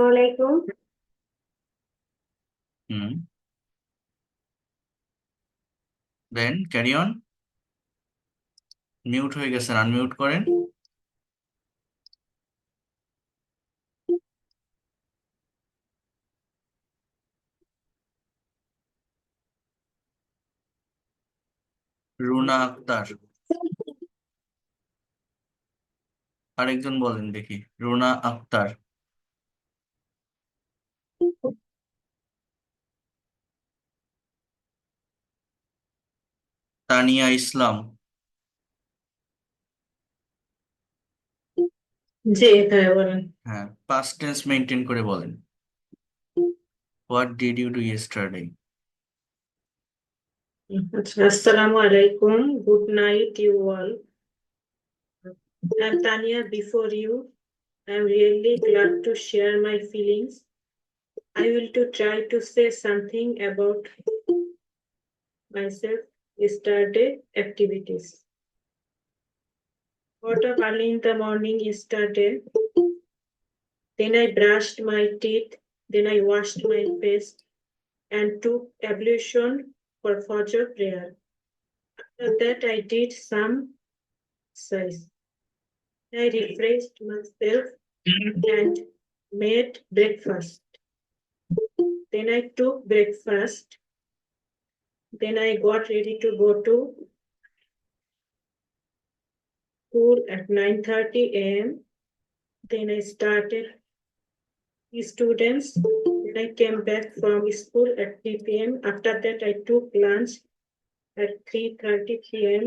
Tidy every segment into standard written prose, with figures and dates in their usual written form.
Assalamualaikum. Then carry on. Mute হয়ে গেছেন, unmute করেন। রুনা আক্তার, আরেকজন বলেন দেখি। রুনা আক্তার। তানিয়া ইসলাম। জি, হ্যাঁ বলেন। হ্যাঁ, পাস্ট টেন্স মেনটেন করে বলেন। What did you do yesterday? Assalamualaikum. Good night, you all. I'm Tanya before you. I'm really glad to share my feelings. I will to try to say something about myself yesterday activities. Got up early in the morning yesterday. Then I brushed my teeth. Then I washed my face and took ablution for Fajr prayer. After that, I did some exercise. I refreshed myself and made breakfast. Then I took breakfast. Then I got ready to go to school at 9:30 a.m. Then I started students. Then I came back from school at 3 p.m. After that, I took lunch at 3:30 p.m.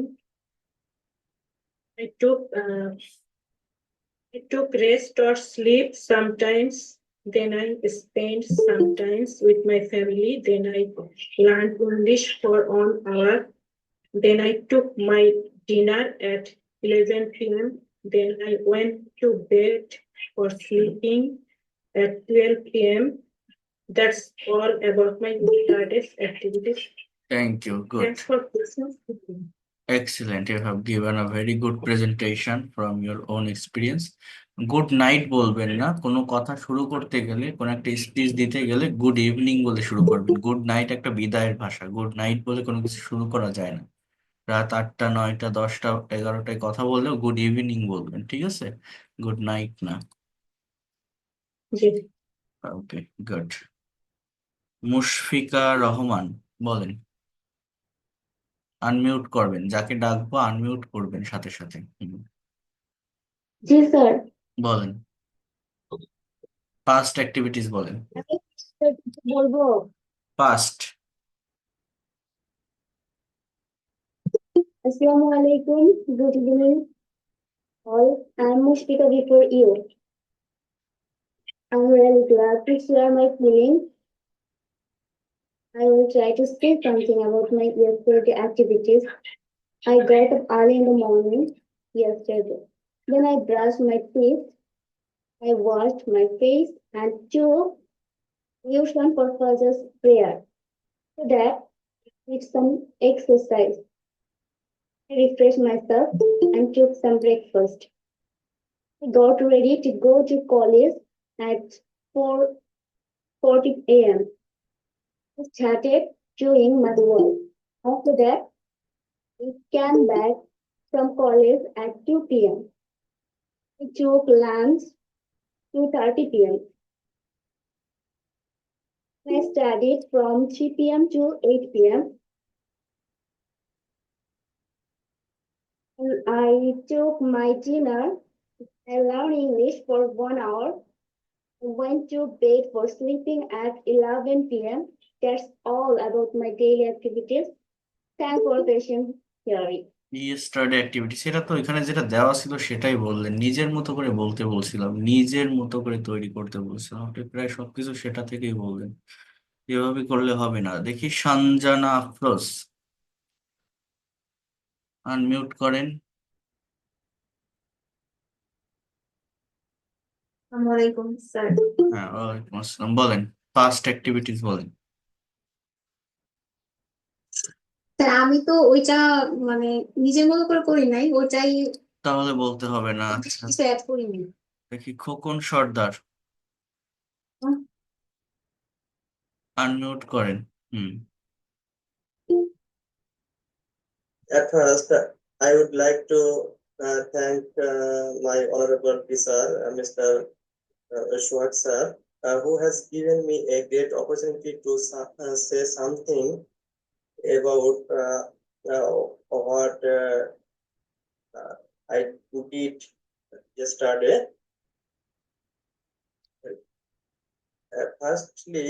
I took rest or sleep sometimes. Then I spent sometimes with my family. Then I learned English for 1 hour. Then I took my dinner at 11 p.m. Then I went to bed for sleeping at 12 p.m. That's all about my yesterday's activities. Thank you. Good. Thanks for listening. Excellent. You have given a very good presentation from your own experience. Good night বলবেন না, কোনো কথা শুরু করতে গেলে, কোনো একটা speech দিতে গেলে গুড ইভিনিং বলে শুরু করবেন। গুড নাইট একটা বিদায়ের ভাষা, গুড নাইট বলে কোনো কিছু শুরু করা যায় না। রাত 8টা 9টা 10টা 11টায় কথা বললেও গুড ইভিনিং বলবেন, ঠিক আছে? গুড নাইট না। ওকে, গুড। মুশফিকা রহমান বলেন। আনমিউট করবেন, যাকে ডাকবো আনমিউট করবেন সাথে সাথে। জি স্যার। বলেন, পাস্ট অ্যাক্টিভিটিস বলেন। বলবো। Past. Assalamu alaikum. Good evening all. I'm Mushfika before you. I'm really glad to share my feelings. I will try to say something about my yesterday activities. I got up early in the morning yesterday. Then I brushed my teeth. I washed my face and took devotion for Fajr's prayer. So that did some exercise. I refreshed myself and took some breakfast. I got ready to go to college at 4:40 a.m. I started doing my work. After that, I came back from college at 2 p.m. I took lunch 2:30 p.m. I studied from 3 p.m. to 8 p.m. And I took my dinner. I learned English for 1 hour. I went to bed for sleeping at 11 p.m. That's all about my daily activities. Thanks for patient hearing. Yesterday activity, সেটা তো এখানে যেটা দেওয়া ছিল সেটাই বললেন। নিজের মতো করে বলতে বলছিলাম, নিজের মতো করে তৈরি করতে বলছিলাম, আপনি প্রায় সবকিছু সেটা থেকেই বললেন। এভাবে করলে হবে না। দেখি সঞ্জনা আফরোজ, আনমিউট করেন। আসসালামাইকুম স্যার। হ্যাঁ, ওয়ালাইকুম আসসালাম। বলেন, পাস্ট অ্যাক্টিভিটিস বলেন। স্যার আমি তো ওইটা মানে নিজের মতো করে করি নাই, ওইটাই তাহলে বলতে হবে না। আচ্ছা, কিছু অ্যাড করিনি। দেখি খোকন সর্দার। আনমিউট করেন। হুম। At first, I would like to thank my honorable teacher, Mr. Schwartz sir, who has given me a great opportunity to say something about what I did yesterday. Firstly,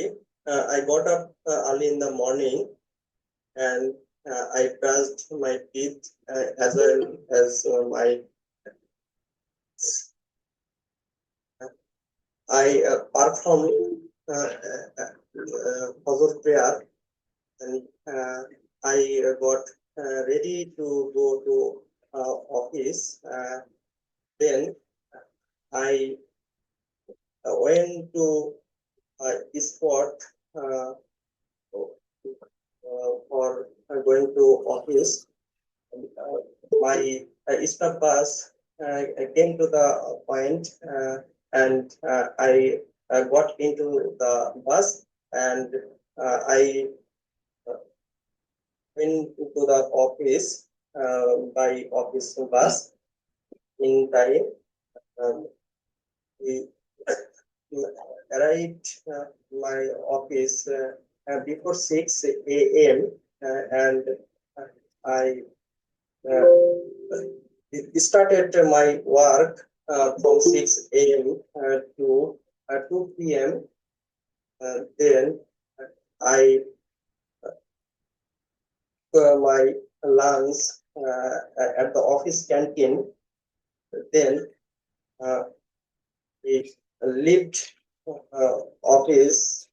I got up early in the morning and I brushed my teeth as well as my I performed Fajr prayer and I got ready to go to office. Then I went to a spot uh, for going to office. Uh, my staff bus came to the point and I got into the bus and I went to the office by office bus in time. We arrived my office before 6 a.m. And I started my work from 6 a.m. To 2 p.m. Then I my lunch at the office canteen. Then we left office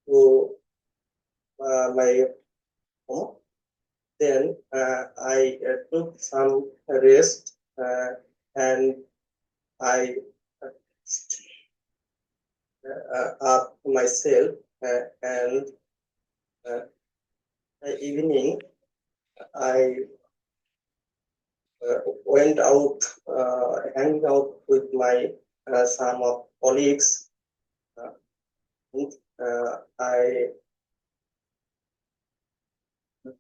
to my home. Then I took some rest and I up myself and uh, evening I went out hanging out with my some of colleagues. Uh, and, I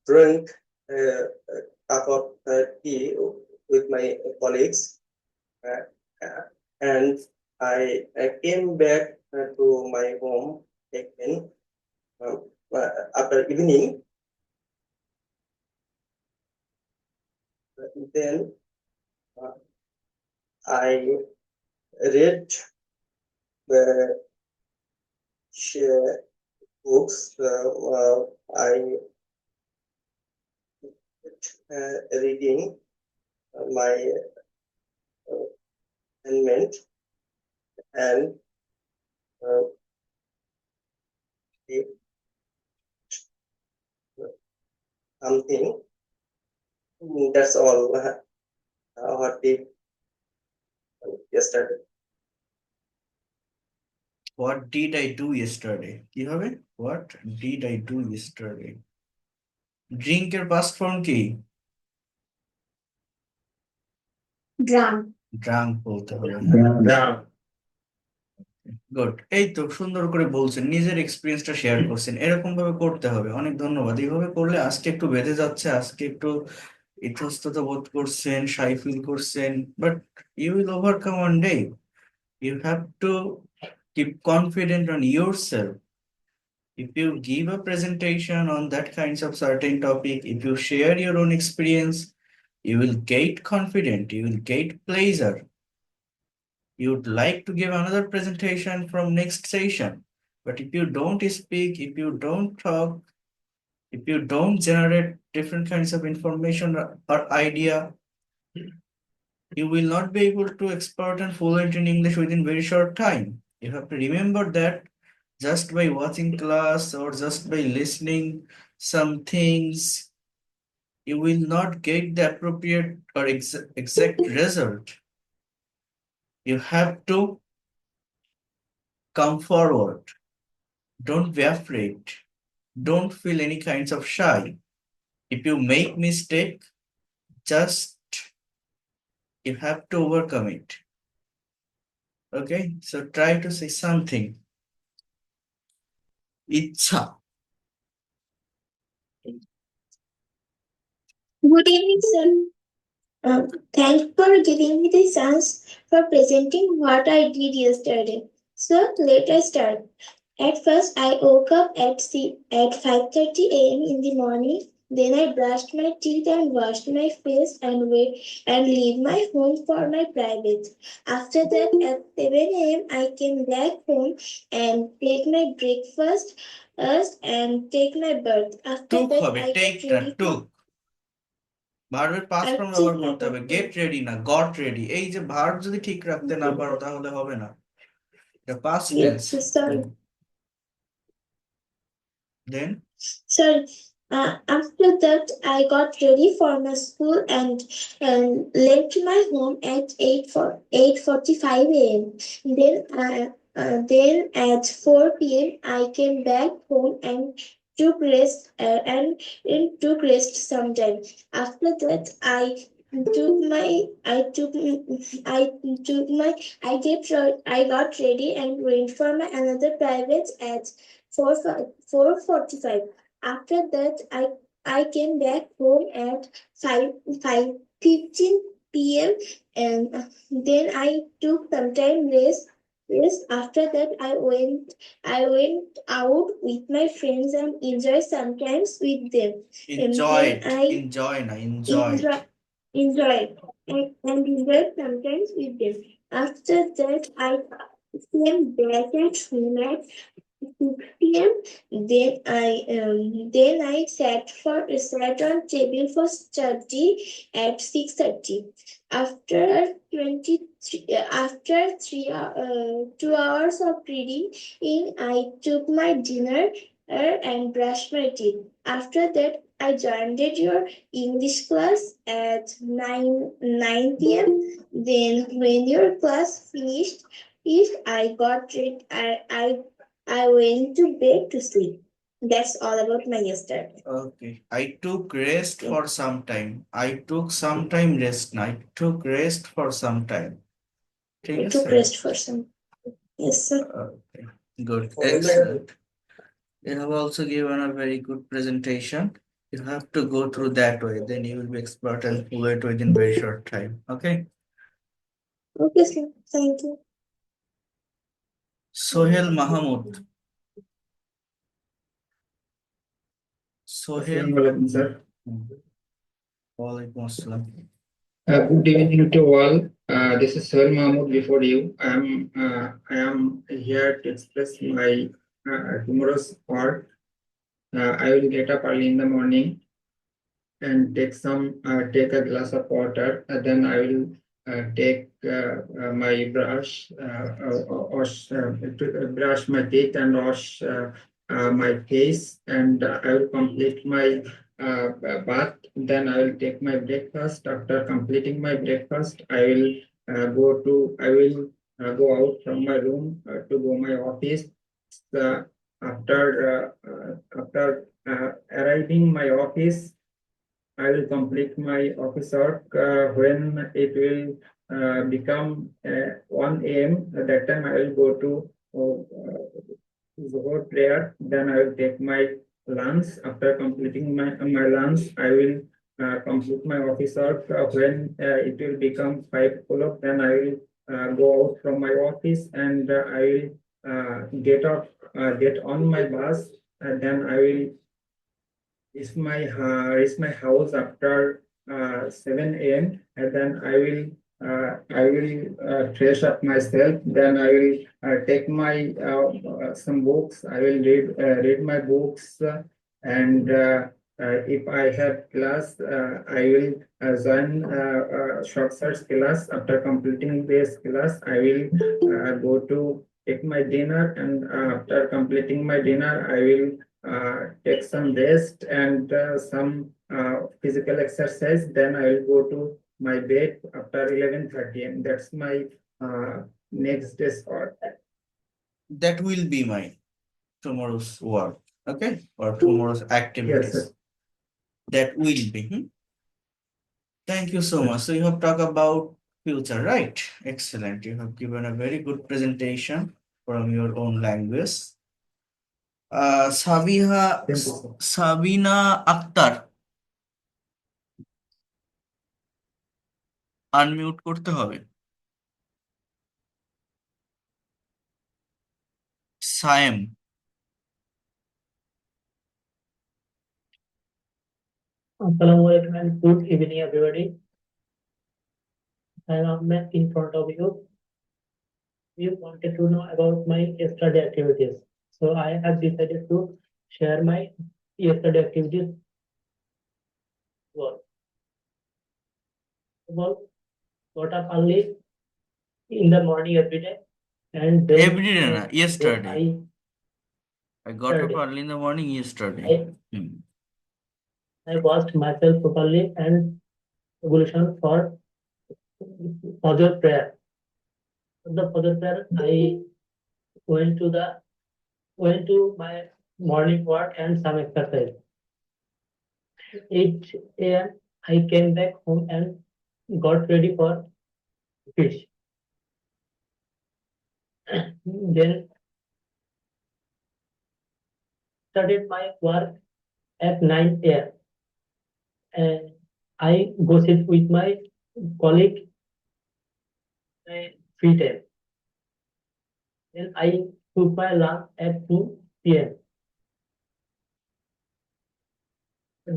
drank a cup of tea with my colleagues, uh, uh, and I came back to my home again uh, after evening. Then uh, I read the books. I reading my assignment and uh, something. That's all what did yesterday. What did I do yesterday? কি হবে? What did I do yesterday? Drink এর past form কি? Drunk. Drunk বলতে হবে। Drunk. Good. এই তো সুন্দর করে বলছেন, নিজের এক্সপিরিয়েন্সটা শেয়ার করছেন, এরকম ভাবে করতে হবে। অনেক ধন্যবাদ। এইভাবে করলে আজকে একটু বেঁধে যাচ্ছে, আজকে একটু ইতস্তত বোধ করছেন, শাই ফিল করছেন, but you will overcome one day. You have to keep confident on yourself. If you give a presentation on that kinds of certain topic, if you share your own experience, you will get confident, you will get pleasure. You'd like to give another presentation from next session. But if you don't speak, if you don't talk, if you don't generate different kinds of information or idea, you will not be able to expert and fluent in English within very short time. You have to remember that just by watching class or just by listening some things, you will not get the appropriate or exact result. You have to come forward. Don't be afraid. Don't feel any kinds of shy. If you make mistake, just you have to overcome it. Okay, so try to say something. ইচ্ছা। Good evening, sir. Thanks for giving me the chance for presenting what I did yesterday. So let us start. At first, I woke up at 5:30 a.m. in the morning. Then I brushed my teeth and washed my face and leave my home for my private. After that, at 7 a.m., I came back home and take my breakfast and take my bath. After took that, হবে, I take got না ready for টুক। ভার্বের past form আচ্ছা, ব্যবহার করতে হবে, get ready না goat ready. এই যে ভার্ব যদি ঠিক রাখতে না পারো তাহলে হবে না, এটা past tense. yes, sorry. Then Sorry. After that, I got ready for my school and left my home at 8:45 a.m. Then at 4 p.m. I came back home and took rest sometime. After that, took my I took I took my I got ready and went for my another private at 4:45. After that, I came back home at 5:15 p.m. and then I took some time rest. After that, I went out with my friends and enjoyed sometimes with them. enjoyed, I enjoy না enjoyed। enjoyed and enjoyed sometimes with them. After that, I came back at home at 6 p.m. Then I sat on table for study at 6:30. After 2 hours of reading, I took my dinner and brushed my teeth. After that, I joined your English class at 9 p.m. Then, when your class finished, if I got ready, I went to bed to sleep. That's all about my yesterday. Okay, I took rest for some time, I took some time rest না, I took rest for some time, ঠিক I আছে? took rest for some. Yes, sir. Okay, good, excellent. You have also given a very good presentation. You have to go through that way, then you will be expert and fluent within very short time. Okay, Okay, sir. Thank you. Sohel Mahamud. Sohel. Assalamualaikum, sir. Walaikum assalam. Good evening to all. This is Sohail Mahmood before you. I am here to express my humorous part. I will get up early in the morning and take a glass of water. Then I will take my brush, brush my teeth and wash my face, and I will complete my bath. Then I will take my breakfast. After completing my breakfast, I will go out from my room to go my office. Uh, after arriving my office, I will complete my office work when it will become 1 a.m. At that time, I will go to Zohor prayer. Then I will take my lunch. After completing my lunch, I will complete my office work. When it will become 5 o'clock, then I will go out from my office and I will get on my bus. And then I will reach my house after 7 a.m. and then I will fresh up myself. Then I will take my some books. I will read my books and if I have class, I will join short search class. After completing this class, I will go to take my dinner, and after completing my dinner, I will take some rest and some physical exercise. Then I will go to my bed after 11:30 and that's my next day's work. That will be my tomorrow's work, okay, or tomorrow's activities. Yes, sir. That will be. Thank you so much. So you have talked about future, right? Excellent. You have given a very good presentation from your own language. Thank you, sir. Sabina Akhtar, unmute করতে হবে। Sayem, Assalamualaikum and good evening, everybody. I am Ahmed in front of you. You wanted to know about my yesterday activities. So I have decided to share my yesterday activities. Well, got up early in the morning every day, and then everyday না, then yesterday. I I got up yesterday early in the morning yesterday. I I washed myself properly and ablution for Fajr prayer. For the Fajr prayer, I went to my morning walk and some exercise. 8 a.m. I came back home and got ready for fish. Then started my work at 9 a.m. and I gossiped with my colleague free time. Then I took my lunch at 2 p.m.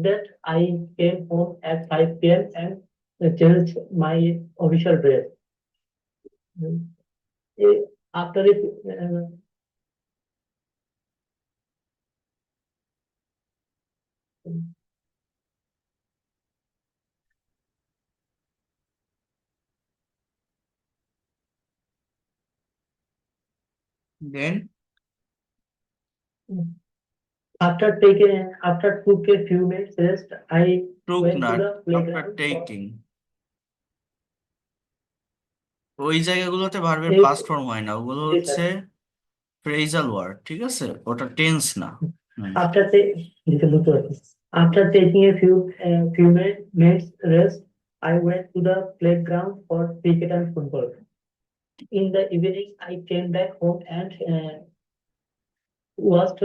That I came home at 5 p.m. and changed my official dress. After it, Then after took a few minutes rest, I took went to not the after playground for taking, ওই জায়গাগুলোতে ভার্বের eight past form হয় না, ওগুলো days. হচ্ছে phrasal word, ঠিক আছে? ওটা টেন্স না। After taking a few minutes rest, I went to the playground for cricket and football. In the evening, I came back home and washed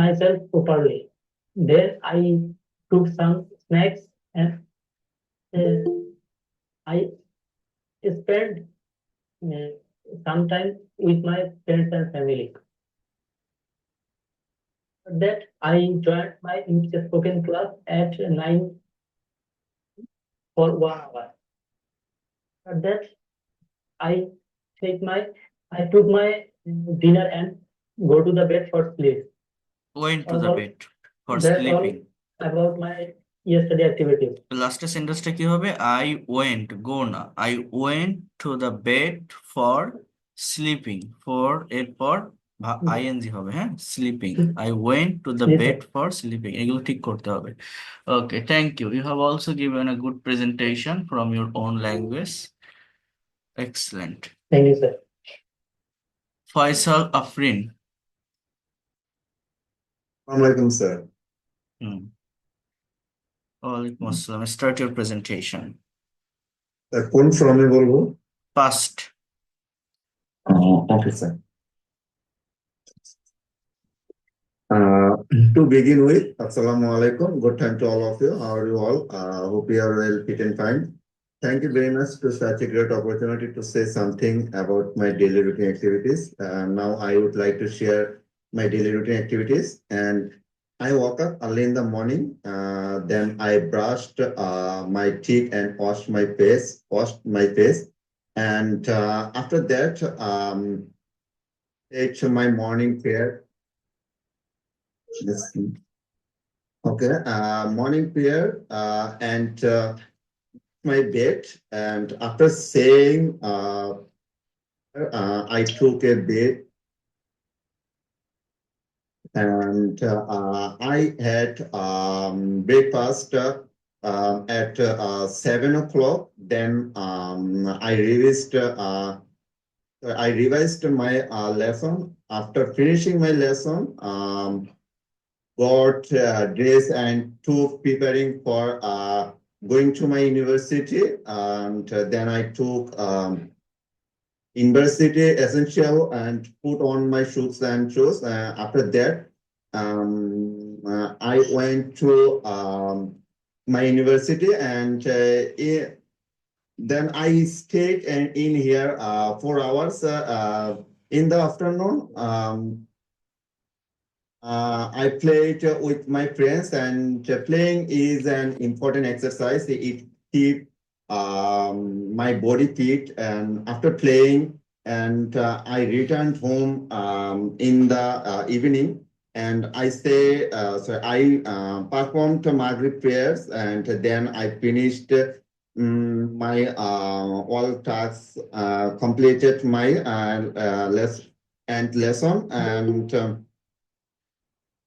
myself properly. Then I took some snacks and I spent some time with my friends and family. That I joined my English spoken class at 9 for 1 hour. That I took my dinner and go to the bed for sleep. Went to the About- bed for That's all sleeping. about my yesterday activities. লাস্টের সেন্টেন্সটা কি হবে? I went, go না, I went to the bed for sleeping, for এরপর ING হবে, হ্যাঁ, sleeping. I went to the Yes, sir. Bed for sleeping, এগুলো ঠিক করতে হবে। Okay, thank you. You have also given a good presentation from your own language. Excellent. Thank you, sir. Faisal Afrin. Assalamualaikum, sir. ওয়ালাইকুম আসসালাম। Start your presentation. কোন ফর্মে বলবো? Past. Okay, sir. To begin with, Assalamualaikum. Good time to all of you. How are you all? Hope you are well, fit and fine. Thank you very much to such a great opportunity to say something about my daily routine activities. Now I would like to share my daily routine activities. And I woke up early in the morning. Then I brushed my teeth and washed my face. And after that, it's my morning prayer. Okay, morning prayer and my bed. And after saying, I took a bed and I had breakfast at 7 o'clock. Then I revised my lesson. After finishing my lesson, got dressed and took preparing for going to my university. And then I took university essential and put on my shoes and shoes. After that, I went to my university, and then I stayed in here 4 hours in the afternoon. I played with my friends, and playing is an important exercise. It keep my body fit. And after playing, and I returned home in the evening, and I performed Maghrib prayers, and then I finished my all tasks, completed my lesson, and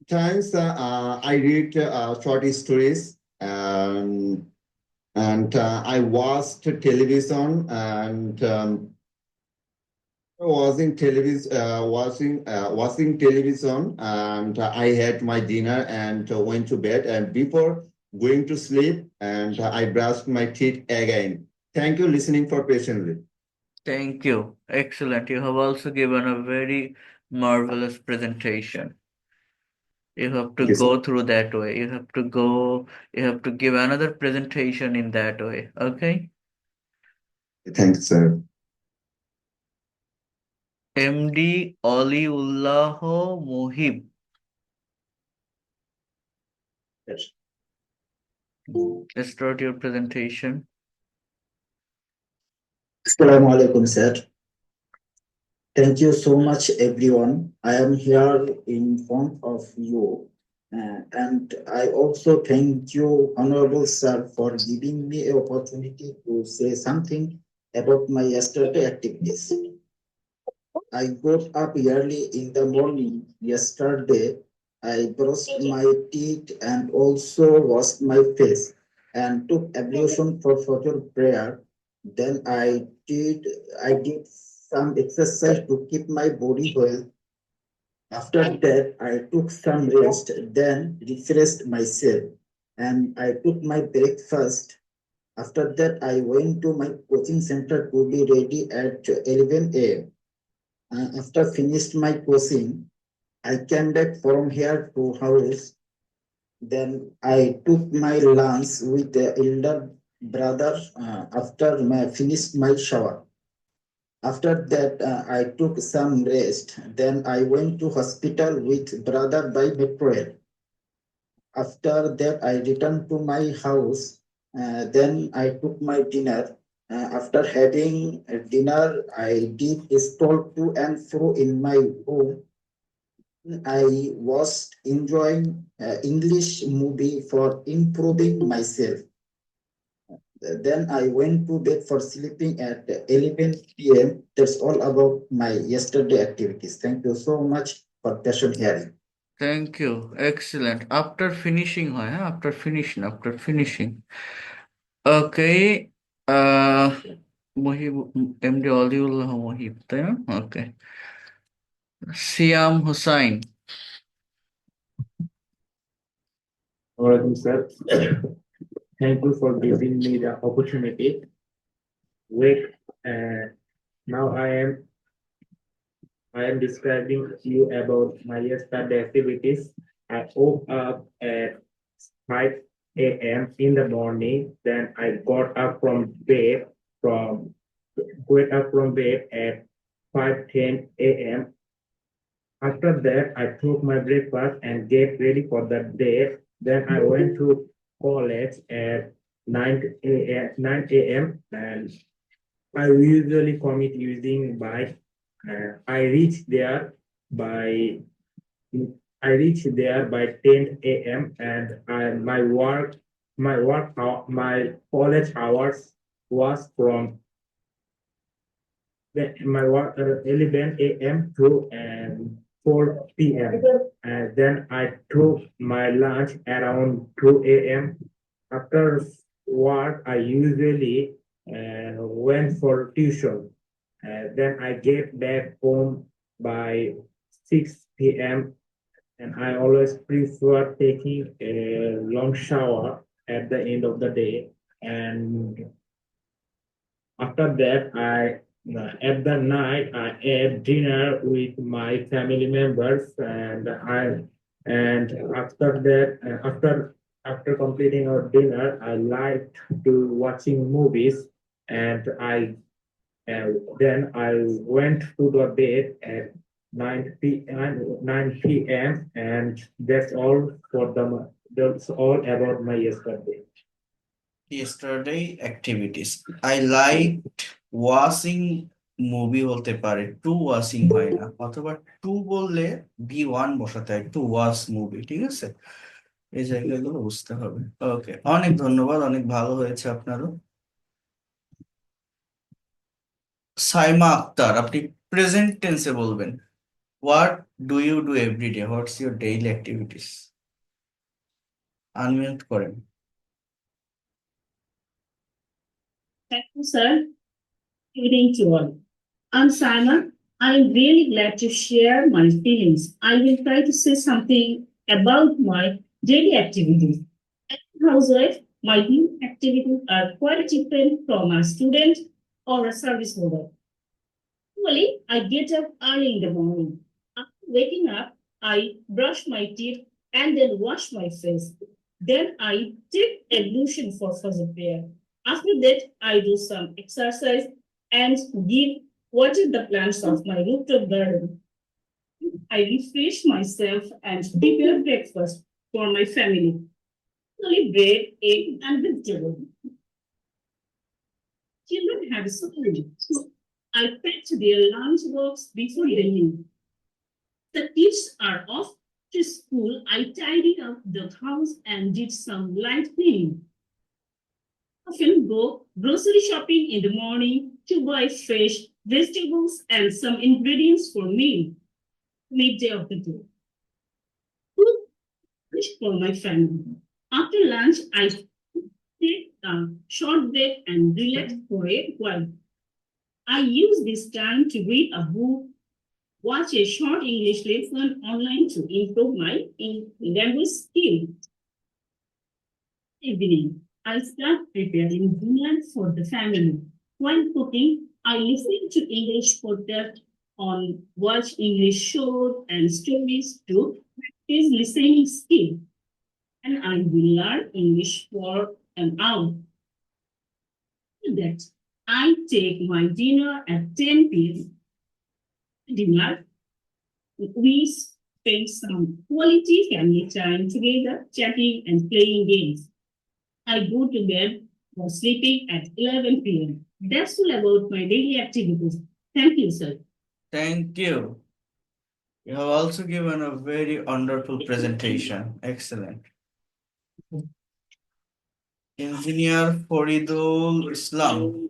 times I read short stories, and I watched television, and watching television, and I had my dinner and went to bed. And before going to sleep, and I brushed my teeth again. Thank you, listening for patiently. Thank you. Excellent. You have also given a very marvelous presentation. You have to Thank you, sir. go through that way. You have to give another presentation in that way. Okay? Thanks, sir. MD Oliullah Mohib. Yes. Let's start your presentation. Assalamu alaikum, sir. Thank you so much, everyone. I am here in front of you. And I also thank you, Honorable Sir, for giving me an opportunity to say something about my yesterday activities. I got up early in the morning yesterday. I brushed my teeth and also washed my face and took ablution for Fajr prayer. Then I did some exercise to keep my body well. After that, I took some rest, then refreshed myself, and I took my breakfast. After that, I went to my coaching center to be ready at 11 a.m. After finished my coaching, I came back from here to house. Then I took my lunch with the elder brother after finished my shower. After that, I took some rest. Then I went to hospital with brother by metro. After that, I returned to my house. Then I took my dinner. After having dinner, I did stroll to and fro in my room. I was enjoying English movie for improving myself. Then I went to bed for sleeping at 11 p.m. That's all about my yesterday activities. Thank you so much for patient hearing. Thank you. Excellent. After finishing, huh? After finishing. Okay. Mohib, MD Oliullah Mohib, তাই না? Okay. Siam Hussain. Alaikum, sir. Thank you for giving me the opportunity. Wait, now I am describing to you about my yesterday activities. I woke up at 5 a.m. in the morning. Then I got up from bed at 5:10 a.m. After that, I took my breakfast and get ready for the day. Then I went to college at 9 a.m. and I usually commute using bike. I reached there by 10 a.m. and my college hours was from 11 a.m. to 4 p.m. And then I took my lunch around 2 a.m. After work, I usually went for tuition. Then I get back home by 6 p.m. and I always prefer taking a long shower at the end of the day. And after that, at the night I ate dinner with my family members, and And after that, after completing our dinner, I liked to watching movies, and then I went to the bed at 9 p.m. and that's all about my yesterday. Yesterday activities. I liked watching movie বলতে পারে two watching হয় না অথবা two বললে B1 বসাতে হয় to watch movie ঠিক আছে এই জায়গাগুলো বুঝতে হবে ওকে অনেক ধন্যবাদ অনেক ভালো হয়েছে আপনারও সাইমা আক্তার আপনি প্রেজেন্ট টেন্সে বলবেন what do you do everyday what's your daily activities unmute করেন Thank you, sir. Good evening to all. I'm Simon. I am really glad to share my feelings. I will try to say something about my daily activities. As a housewife, my daily activities are quite different from a student or a service holder. Usually, I get up early in the morning. After waking up, I brush my teeth and then wash my face. Then I take ablution for Fajr prayer. After that, I do some exercise and water the plants of my rooftop garden. I refresh myself and prepare breakfast for my family. Usually bread, egg, and vegetable. Children have school, so I packed their lunch box before they leave. The kids are off to school. I tidied up the house and did some light cleaning. Often go grocery shopping in the morning to buy fresh vegetables and some ingredients for meal midday of the day. Food for my family. After lunch, I take a short break and relax for a while. I use this time to read a book, watch a short English lesson online to improve my language skill. Evening, I start preparing dinner for the family. While cooking, I listen to English podcasts on watch English shows and stories to practice listening skill. And I will learn English for an hour. After that, I take my dinner at 10 p.m. Dinner, we spend some quality family time together, chatting and playing games. I go to bed or sleeping at 11 p.m. That's all about my daily activities. Thank you, sir. Thank you. You have also given a very wonderful presentation. Excellent. Engineer Faridul Islam.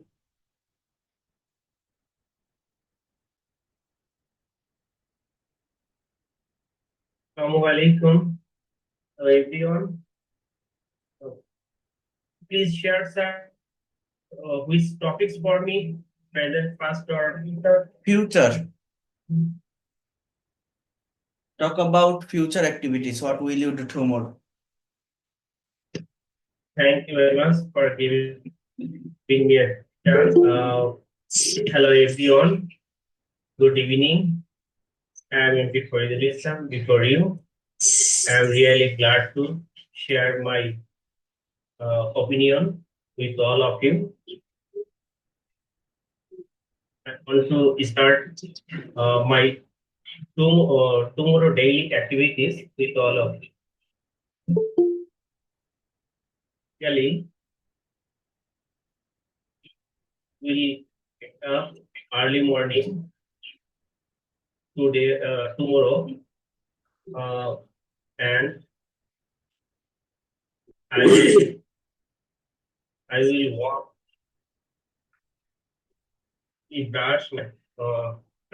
Assalamu alaikum, everyone. Please share, sir, which topics for me, present, past, or future. Future. Talk about future activities. What will you do tomorrow? Thank you very much for giving me a chance. Hello, everyone. Good evening. I'm before the listen before you. I'm really glad to share my opinion with all of you. I want to start my tomorrow daily activities with all of you. Really, we get up early morning tomorrow, and I will walk.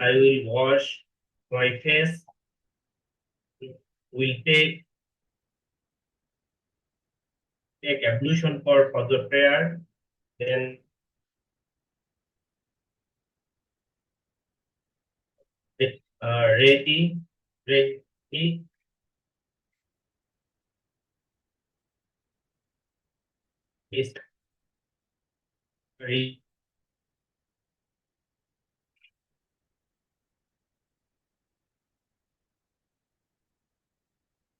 I will wash my face. Will take ablution for the prayer. Then ready is ready.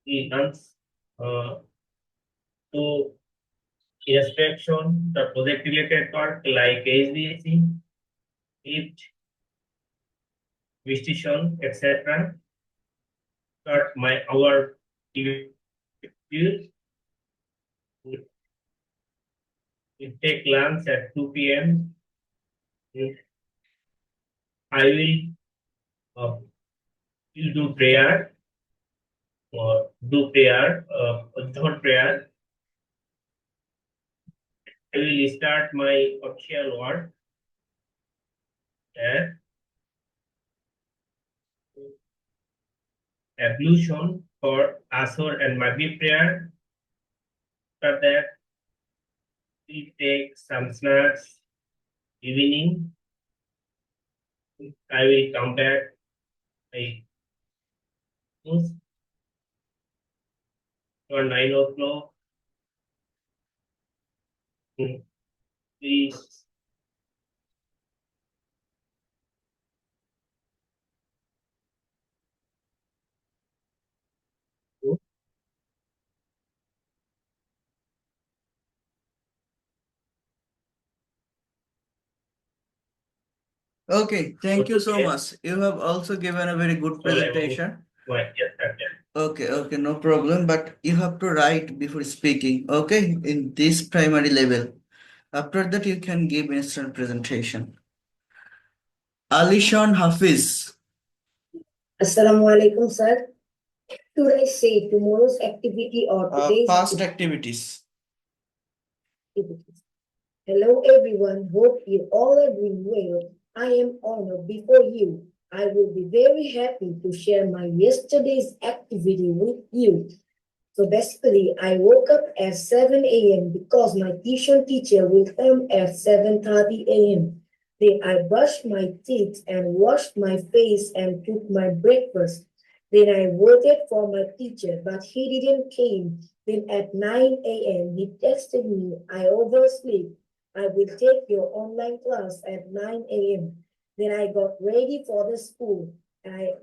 the to inspection, the project related work like HVAC, heat, visitation, etc. Start my our we take lunch at 2 p.m. I will do prayer or do prayer, Dhuhr prayer. I will start my official work at ablution for Asr and Maghrib prayer. After that, we take some snacks. Evening, I will come back. I around 9 o'clock. Please. Okay, thank you so much. You have also given a very good presentation. Right, yes, okay. Okay, no problem. But you have to write before speaking, okay, in this primary level. After that, you can give instant presentation. Alishan Hafiz. Assalamu alaikum, sir. Should I say tomorrow's activity or today's Past activities. activities? Hello, everyone. Hope you all are doing well. I am honored before you. I will be very happy to share my yesterday's activity with you. So basically, I woke up at 7 a.m. because my tuition teacher will come at 7:30 a.m. Then I brushed my teeth and washed my face and took my breakfast. Then I waited for my teacher, but he didn't came. Then at 9 a.m. he texted me, I oversleep. I will take your online class at 9 a.m. Then I got ready for the school. I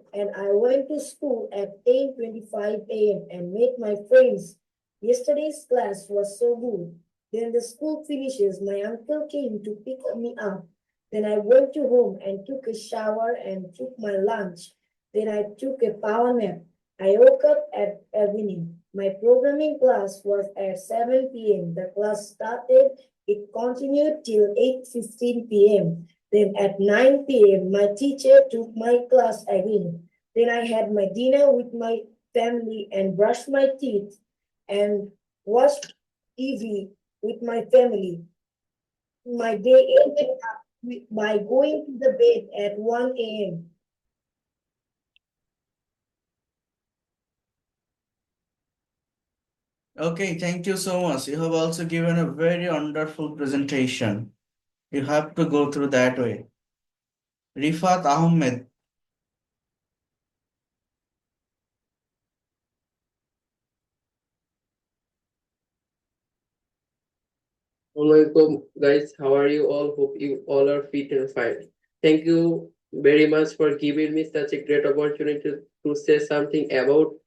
went to school at 8:25 a.m. and met my friends. Yesterday's class was so good. Then the school finishes, my uncle came to pick me up. Then I went to home and took a shower and took my lunch. Then I took a power nap. I woke up at evening. My programming class was at 7 p.m. The class started. It continued till 8:15 p.m. Then at 9 p.m., my teacher took my class again. Then I had my dinner with my family and brushed my teeth and watched TV with my family. My day ended up by going to the bed at 1 a.m. Okay, thank you so much. You have also given a very wonderful presentation. You have to go through that way. Rifat Ahmed. Assalamualaikum guys, how are you all? Hope you all are fit and fine. Thank you very much for giving me such a great opportunity to say something about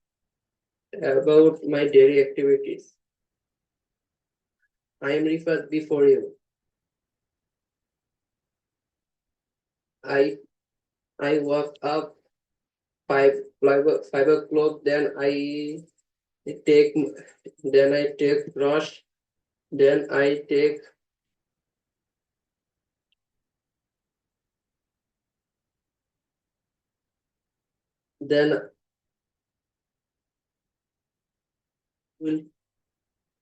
my daily activities. I am Rifat before you. I woke up 5 o'clock, then I take brush, then I take then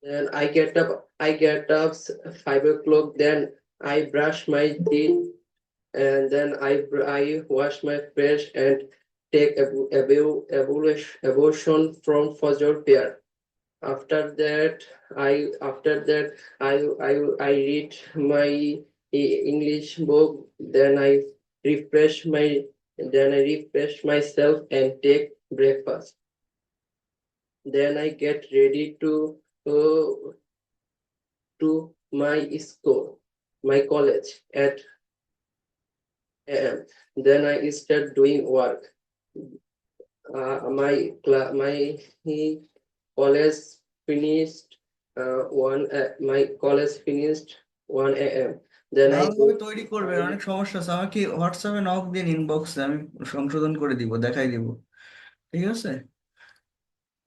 then I get up 5 o'clock, then I brush my teeth and then I wash my face and take ablution from Fajr prayer. After that, I read my English book. Then I refresh myself and take breakfast. Then I get ready to my school, my college at and then I start doing work. My college finished my college finished 1 a.m. Then I ভালোভাবে তৈরি করবেন, অনেক সমস্যা আছে। আমাকে হোয়াটসঅ্যাপে knock দিন, ইনবক্সে, আমি সংশোধন করে দিব, দেখাই দিব। ঠিক আছে,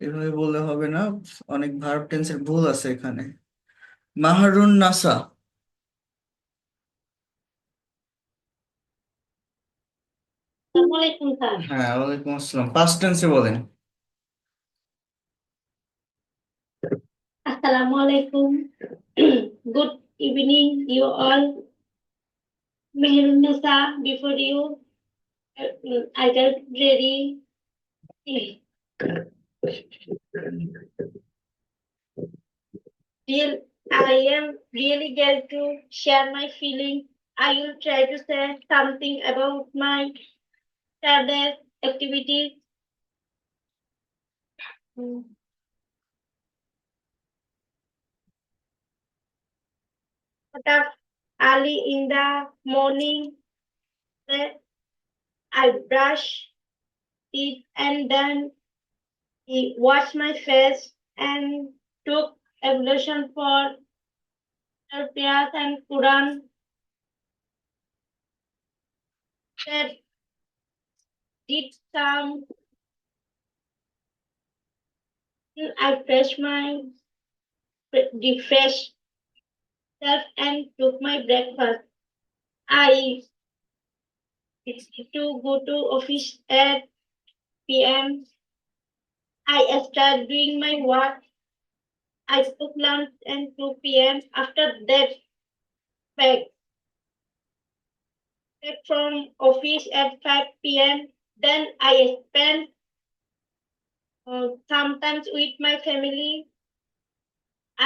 এভাবে বললে হবে না, অনেক ভার্ব টেন্সের ভুল আছে এখানে। মাহারুন নাসা। আসসালামু স্যার। হ্যাঁ, ওয়ালাইকুম আসসালাম। পাস্ট টেন্সে বলেন। আসসালামু আলাইকুম। Good evening, you all. Mehrunisa, before you, I got ready. I am really glad to share my feeling. I will try to say something about my Saturday activities. Got up early in the morning. I brush teeth and then wash my face and took ablution for prayers and Quran. That did some. I refreshed myself and took my breakfast. I expect to go to office at p.m. I started doing my work. I took lunch and 2 p.m. After that, back from office at 5 p.m. Then I spent sometimes with my family.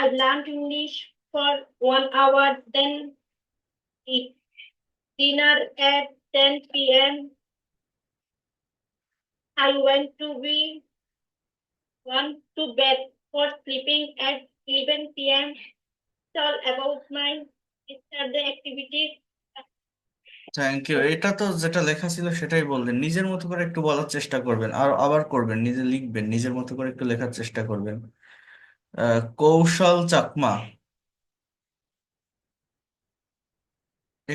I learned English for 1 hour, then eat dinner at 10 p.m. I went to bed for sleeping at 11 p.m. It's all about my Saturday activities. Thank you. এটা তো যেটা লেখা ছিল সেটাই বললেন, নিজের মতো করে একটু বলার চেষ্টা করবেন, আর আবার করবেন, নিজে লিখবেন, নিজের মতো করে একটু লেখার চেষ্টা করবেন। কৌশল চাকমা,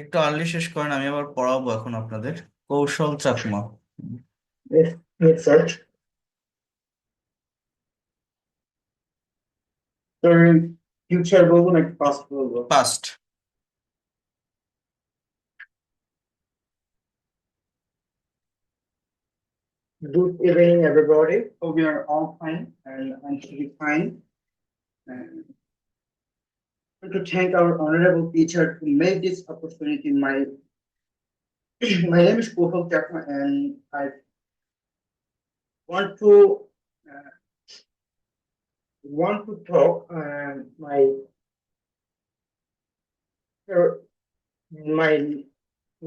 একটু আর্লি শেষ করেন, আমি আবার পড়াবো এখন আপনাদের। কৌশল Chakma. Yes, yes, sir. Sir, future বলবো নাকি past বলবো? Past. Good evening, everybody. Hope you are all fine, and I'm pretty fine. And I want to thank our honorable teacher who made this opportunity. My name is Kuhal Chakma, and I want to uh, talk my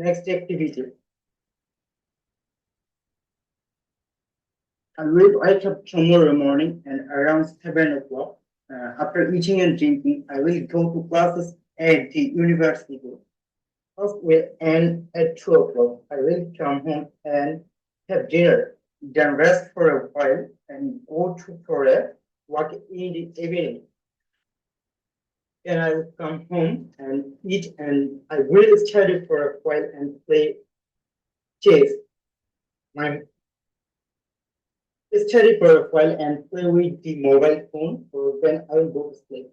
next activity. I will wake up tomorrow morning and around 7 o'clock. After eating and drinking, I will go to classes at the university. Class will end at 2 o'clock. I will come home and have dinner, then rest for a while and go for a walk in the evening. Then I will come home and eat, and I will study for a while and play chess. Study for a while and play with the mobile phone, or when I will go to sleep.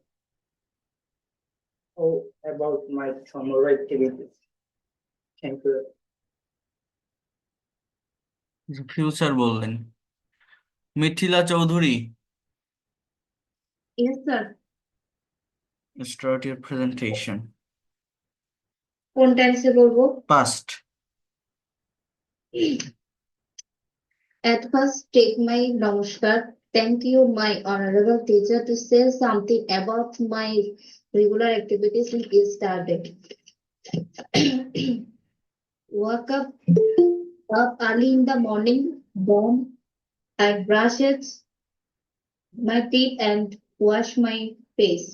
Oh, about my tomorrow activities. Thank you. Future বললেন। Mithila Chowdhury, Yes, sir. start your presentation. কোন টেন্সে বলবো? Past. At first, take my namaskar. Thank you, my honorable teacher, to say something about my regular activities in yesterday. Woke up early in the morning. Then I brushed my teeth and washed my face.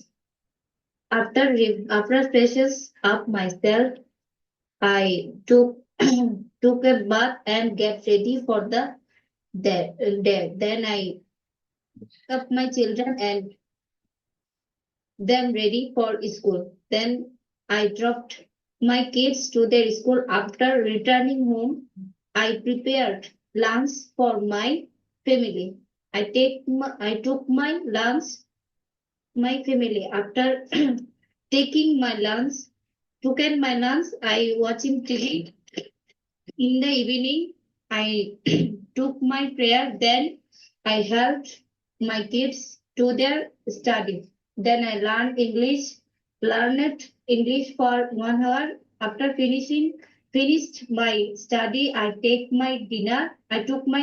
After freshes up myself, I took a bath and get ready for the day. Then I up my children and them ready for school. Then I dropped my kids to their school. After returning home, I prepared lunch for my family. I took my lunch, my family. After taking my lunch, I watching TV. In the evening, I took my prayer. Then I helped my kids to their study. Then I learned English for 1 hour. After finished my study, I took my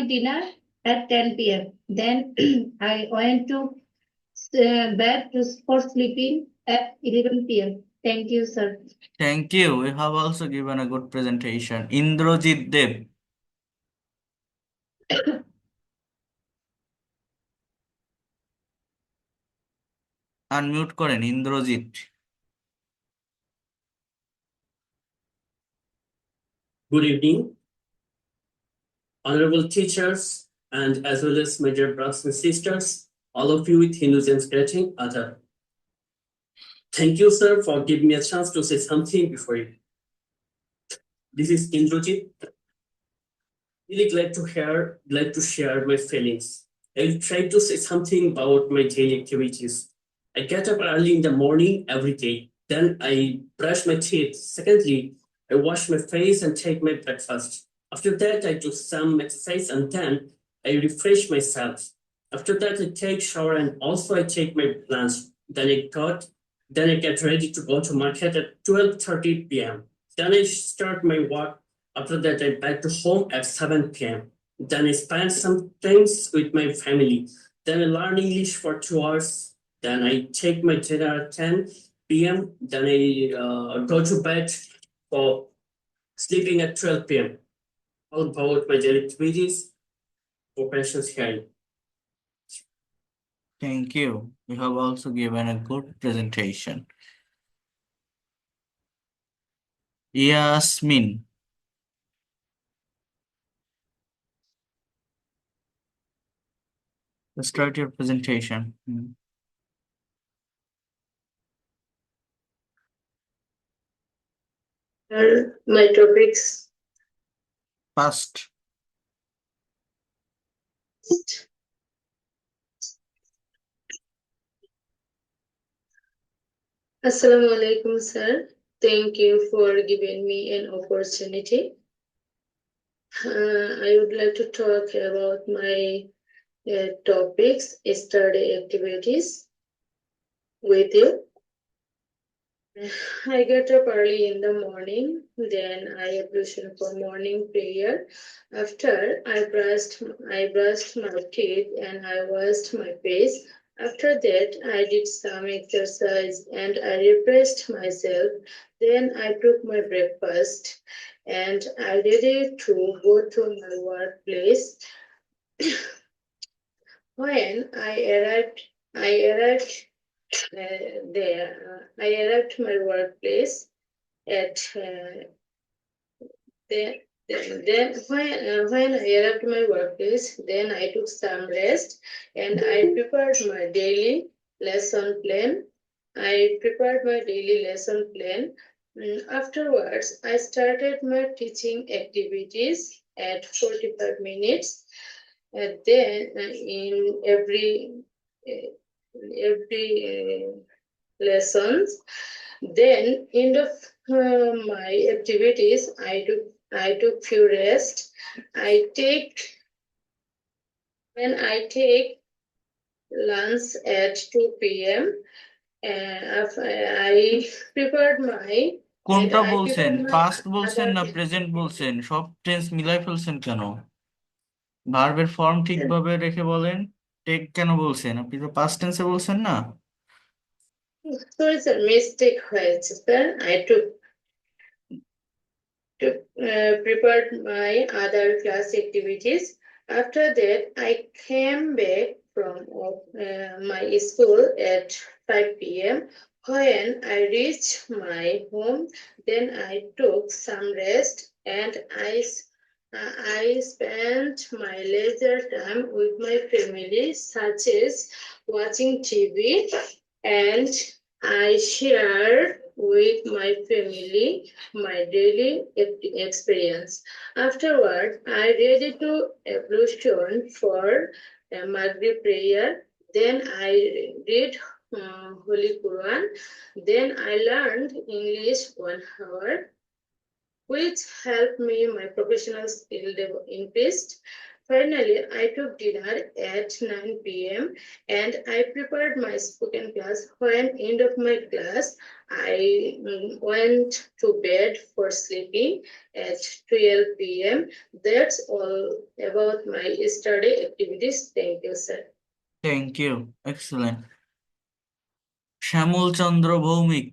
dinner at 10 p.m. Then I went to bed for sleeping at 11 p.m. Thank you, sir. Thank you. You have also given a good presentation. Indrajit Dev. Unmute করেন Indrajit. Good evening, honorable teachers, and as well as my dear brothers and sisters, all of you with Hindu James greeting, Adab. Thank you, sir, for giving me a chance to say something before you. This is Indrajit. Really glad to share my feelings. I'll try to say something about my daily activities. I get up early in the morning every day. Then I brush my teeth. Secondly, I wash my face and take my breakfast. After that, I do some exercise and then I refresh myself. After that, I take shower and also I take my lunch. Then I get ready to go to market at 12:30 p.m. Then I start my work. After that, I back to home at 7 p.m. Then I spend some times with my family. Then I learn English for 2 hours. Then I take my dinner at 10 p.m. Then I go to bed for sleeping at 12 p.m. All about my daily activities for patients hearing. Thank you. You have also given a good presentation. Yasmin. Start your presentation. My topics. Past. Assalamu alaikum, sir. Thank you for giving me an opportunity. I would like to talk about my topics, study activities with you. I get up early in the morning, then I ablution for morning prayer. After I brushed my teeth and I washed my face. After that, I did some exercise and I refreshed myself. Then I took my breakfast and I ready to go to my workplace. When I arrived to my workplace at when I arrived to my workplace, then I took some rest and I prepared my daily lesson plan. Afterwards, I started my teaching activities at 45 minutes. Then in every lessons. Then end of my activities, I took few rest. When I take lunch at 2 p.m. I prepared my কোনটা বলছেন, past বলছেন না present বলছেন? সব tense মিলাই ফেলছেন কেন? ভার্বের ফর্ম ঠিকভাবে রেখে বলেন। টেক কেন বলছেন? আপনি তো পাস্ট টেন্সে বলছেন না। Sorry, sir, mistake হয়েছে, sir. I took prepared my other class activities. After that, I came back from my school at 5 p.m. When I reached my home, then I took some rest and I spent my leisure time with my family, such as watching TV, and I share with my family my daily experience. Afterward, I read to ablution for a Maghrib prayer. Then I read Holy Quran. Then I learned English 1 hour, which helped me my professional skill increased. Finally, I took dinner at 9 p.m. and I prepared my spoken class. When end of my class, I went to bed for sleeping at 12 p.m. That's all about my study activities. Thank you, sir. Thank you. Excellent. শ্যামল চন্দ্র ভৌমিক,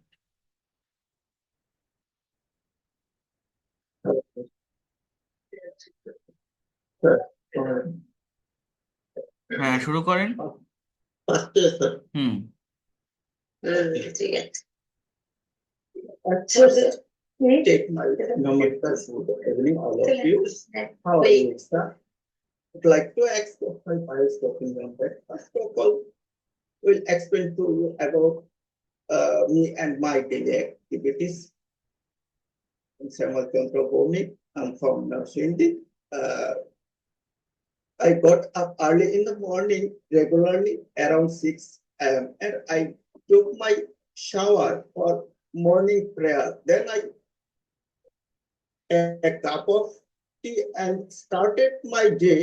হ্যাঁ শুরু করেন। হুম ঠিক আছে। Take my namaskar, good evening, all of you. How are you, sir? I'd like to express my bias talking about. First of all, will explain to you about me and my daily activities. I'm Samal Chandra Bhomik. I'm from Narsindi. I got up early in the morning, regularly around 6 a.m. and I took my shower for morning prayer. Then I a cup of tea and started my day.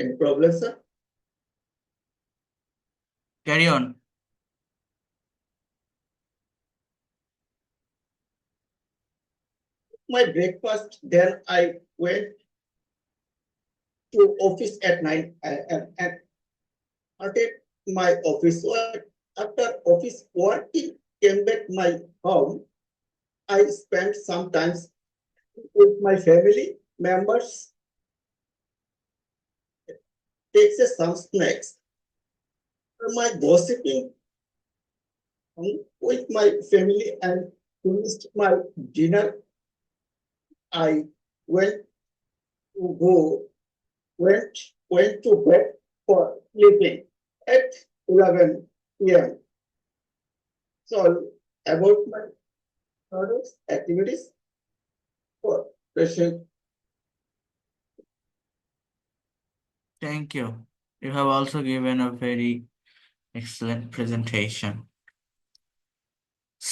Any problem, sir? Carry on. My breakfast, then I went to office at 9 a.m. and started my office work. After office working, came back my home. I spent some time with my family members, takes some snacks. My gossiping with my family and finished my dinner. I went to bed for sleeping at 11 p.m. So about my products, activities for patient. Thank you. You have also given a very excellent presentation.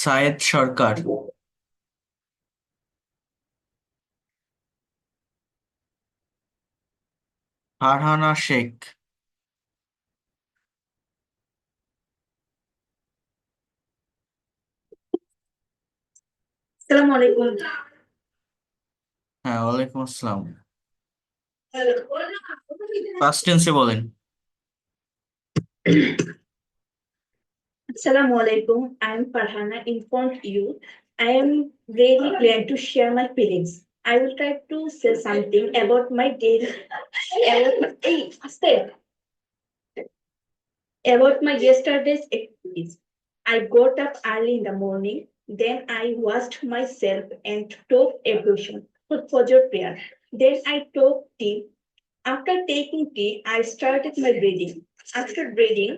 Syed Sharkar. Farhana Sheikh, আসসালামু আলাইকুম। হ্যাঁ ওয়ালাইকুম আসসালাম। First টেন্সে বলেন। Assalamu alaikum. I am Farhana. Informed you. I am really glad to share my feelings. I will try to say something about my day, about my yesterday's activities. I got up early in the morning. Then I washed myself and took ablution for your prayer. Then I took tea. After taking tea, I started my reading. After reading,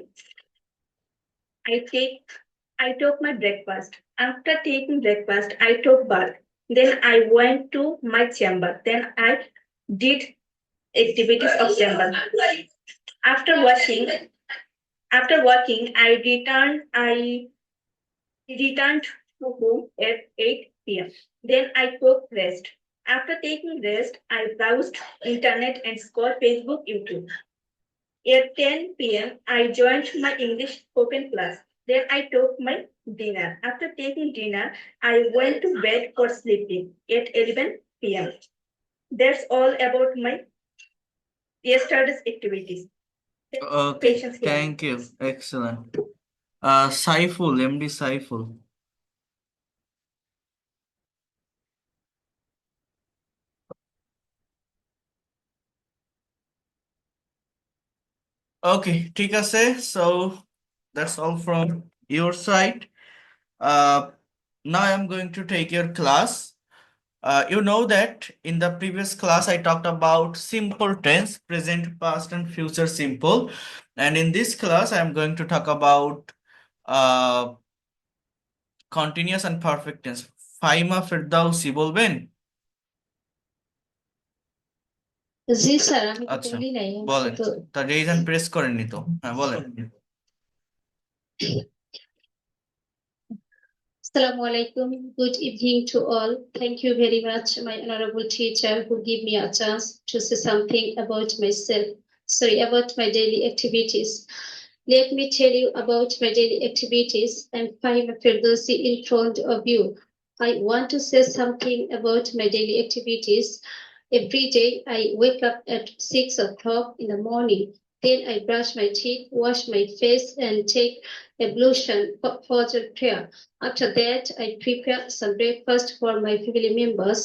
I took my breakfast. After taking breakfast, I took bath. Then I went to my chamber. Then I did activities of chamber. After working, I returned to home at 8 p.m. Then I took rest. After taking rest, I browsed internet and scrolled Facebook, YouTube. At 10 p.m., I joined my English spoken class. Then I took my dinner. After taking dinner, I went to bed for sleeping at 11 p.m. That's all about my yesterday's activities. Okay, Patience here. thank you. Excellent. Saiful, MD Saiful. Okay, ঠিক আছে. So that's all from your side. Now I'm going to take your class. You know that in the previous class I talked about simple tense, present, past, and future simple. And in this class I'm going to talk about uh, continuous and perfect tense. Faima ফেরদাউসি বলবেন? জি sir, আমি তো আচ্ছা, বলি নাই, আমি বলেন। তো তা রেজ হ্যান্ড প্রেস করেননি তো? হ্যাঁ, বলেন। Assalamu alaikum. Good evening to all. Thank you very much, my honorable teacher, who give me a chance to say something about myself. Sorry, about my daily activities. Let me tell you about my daily activities. I'm Fahima Firdausi in front of you. I want to say something about my daily activities. Every day I wake up at 6 o'clock in the morning. Then I brush my teeth, wash my face, and take ablution for the prayer. After that, I prepare some breakfast for my family members.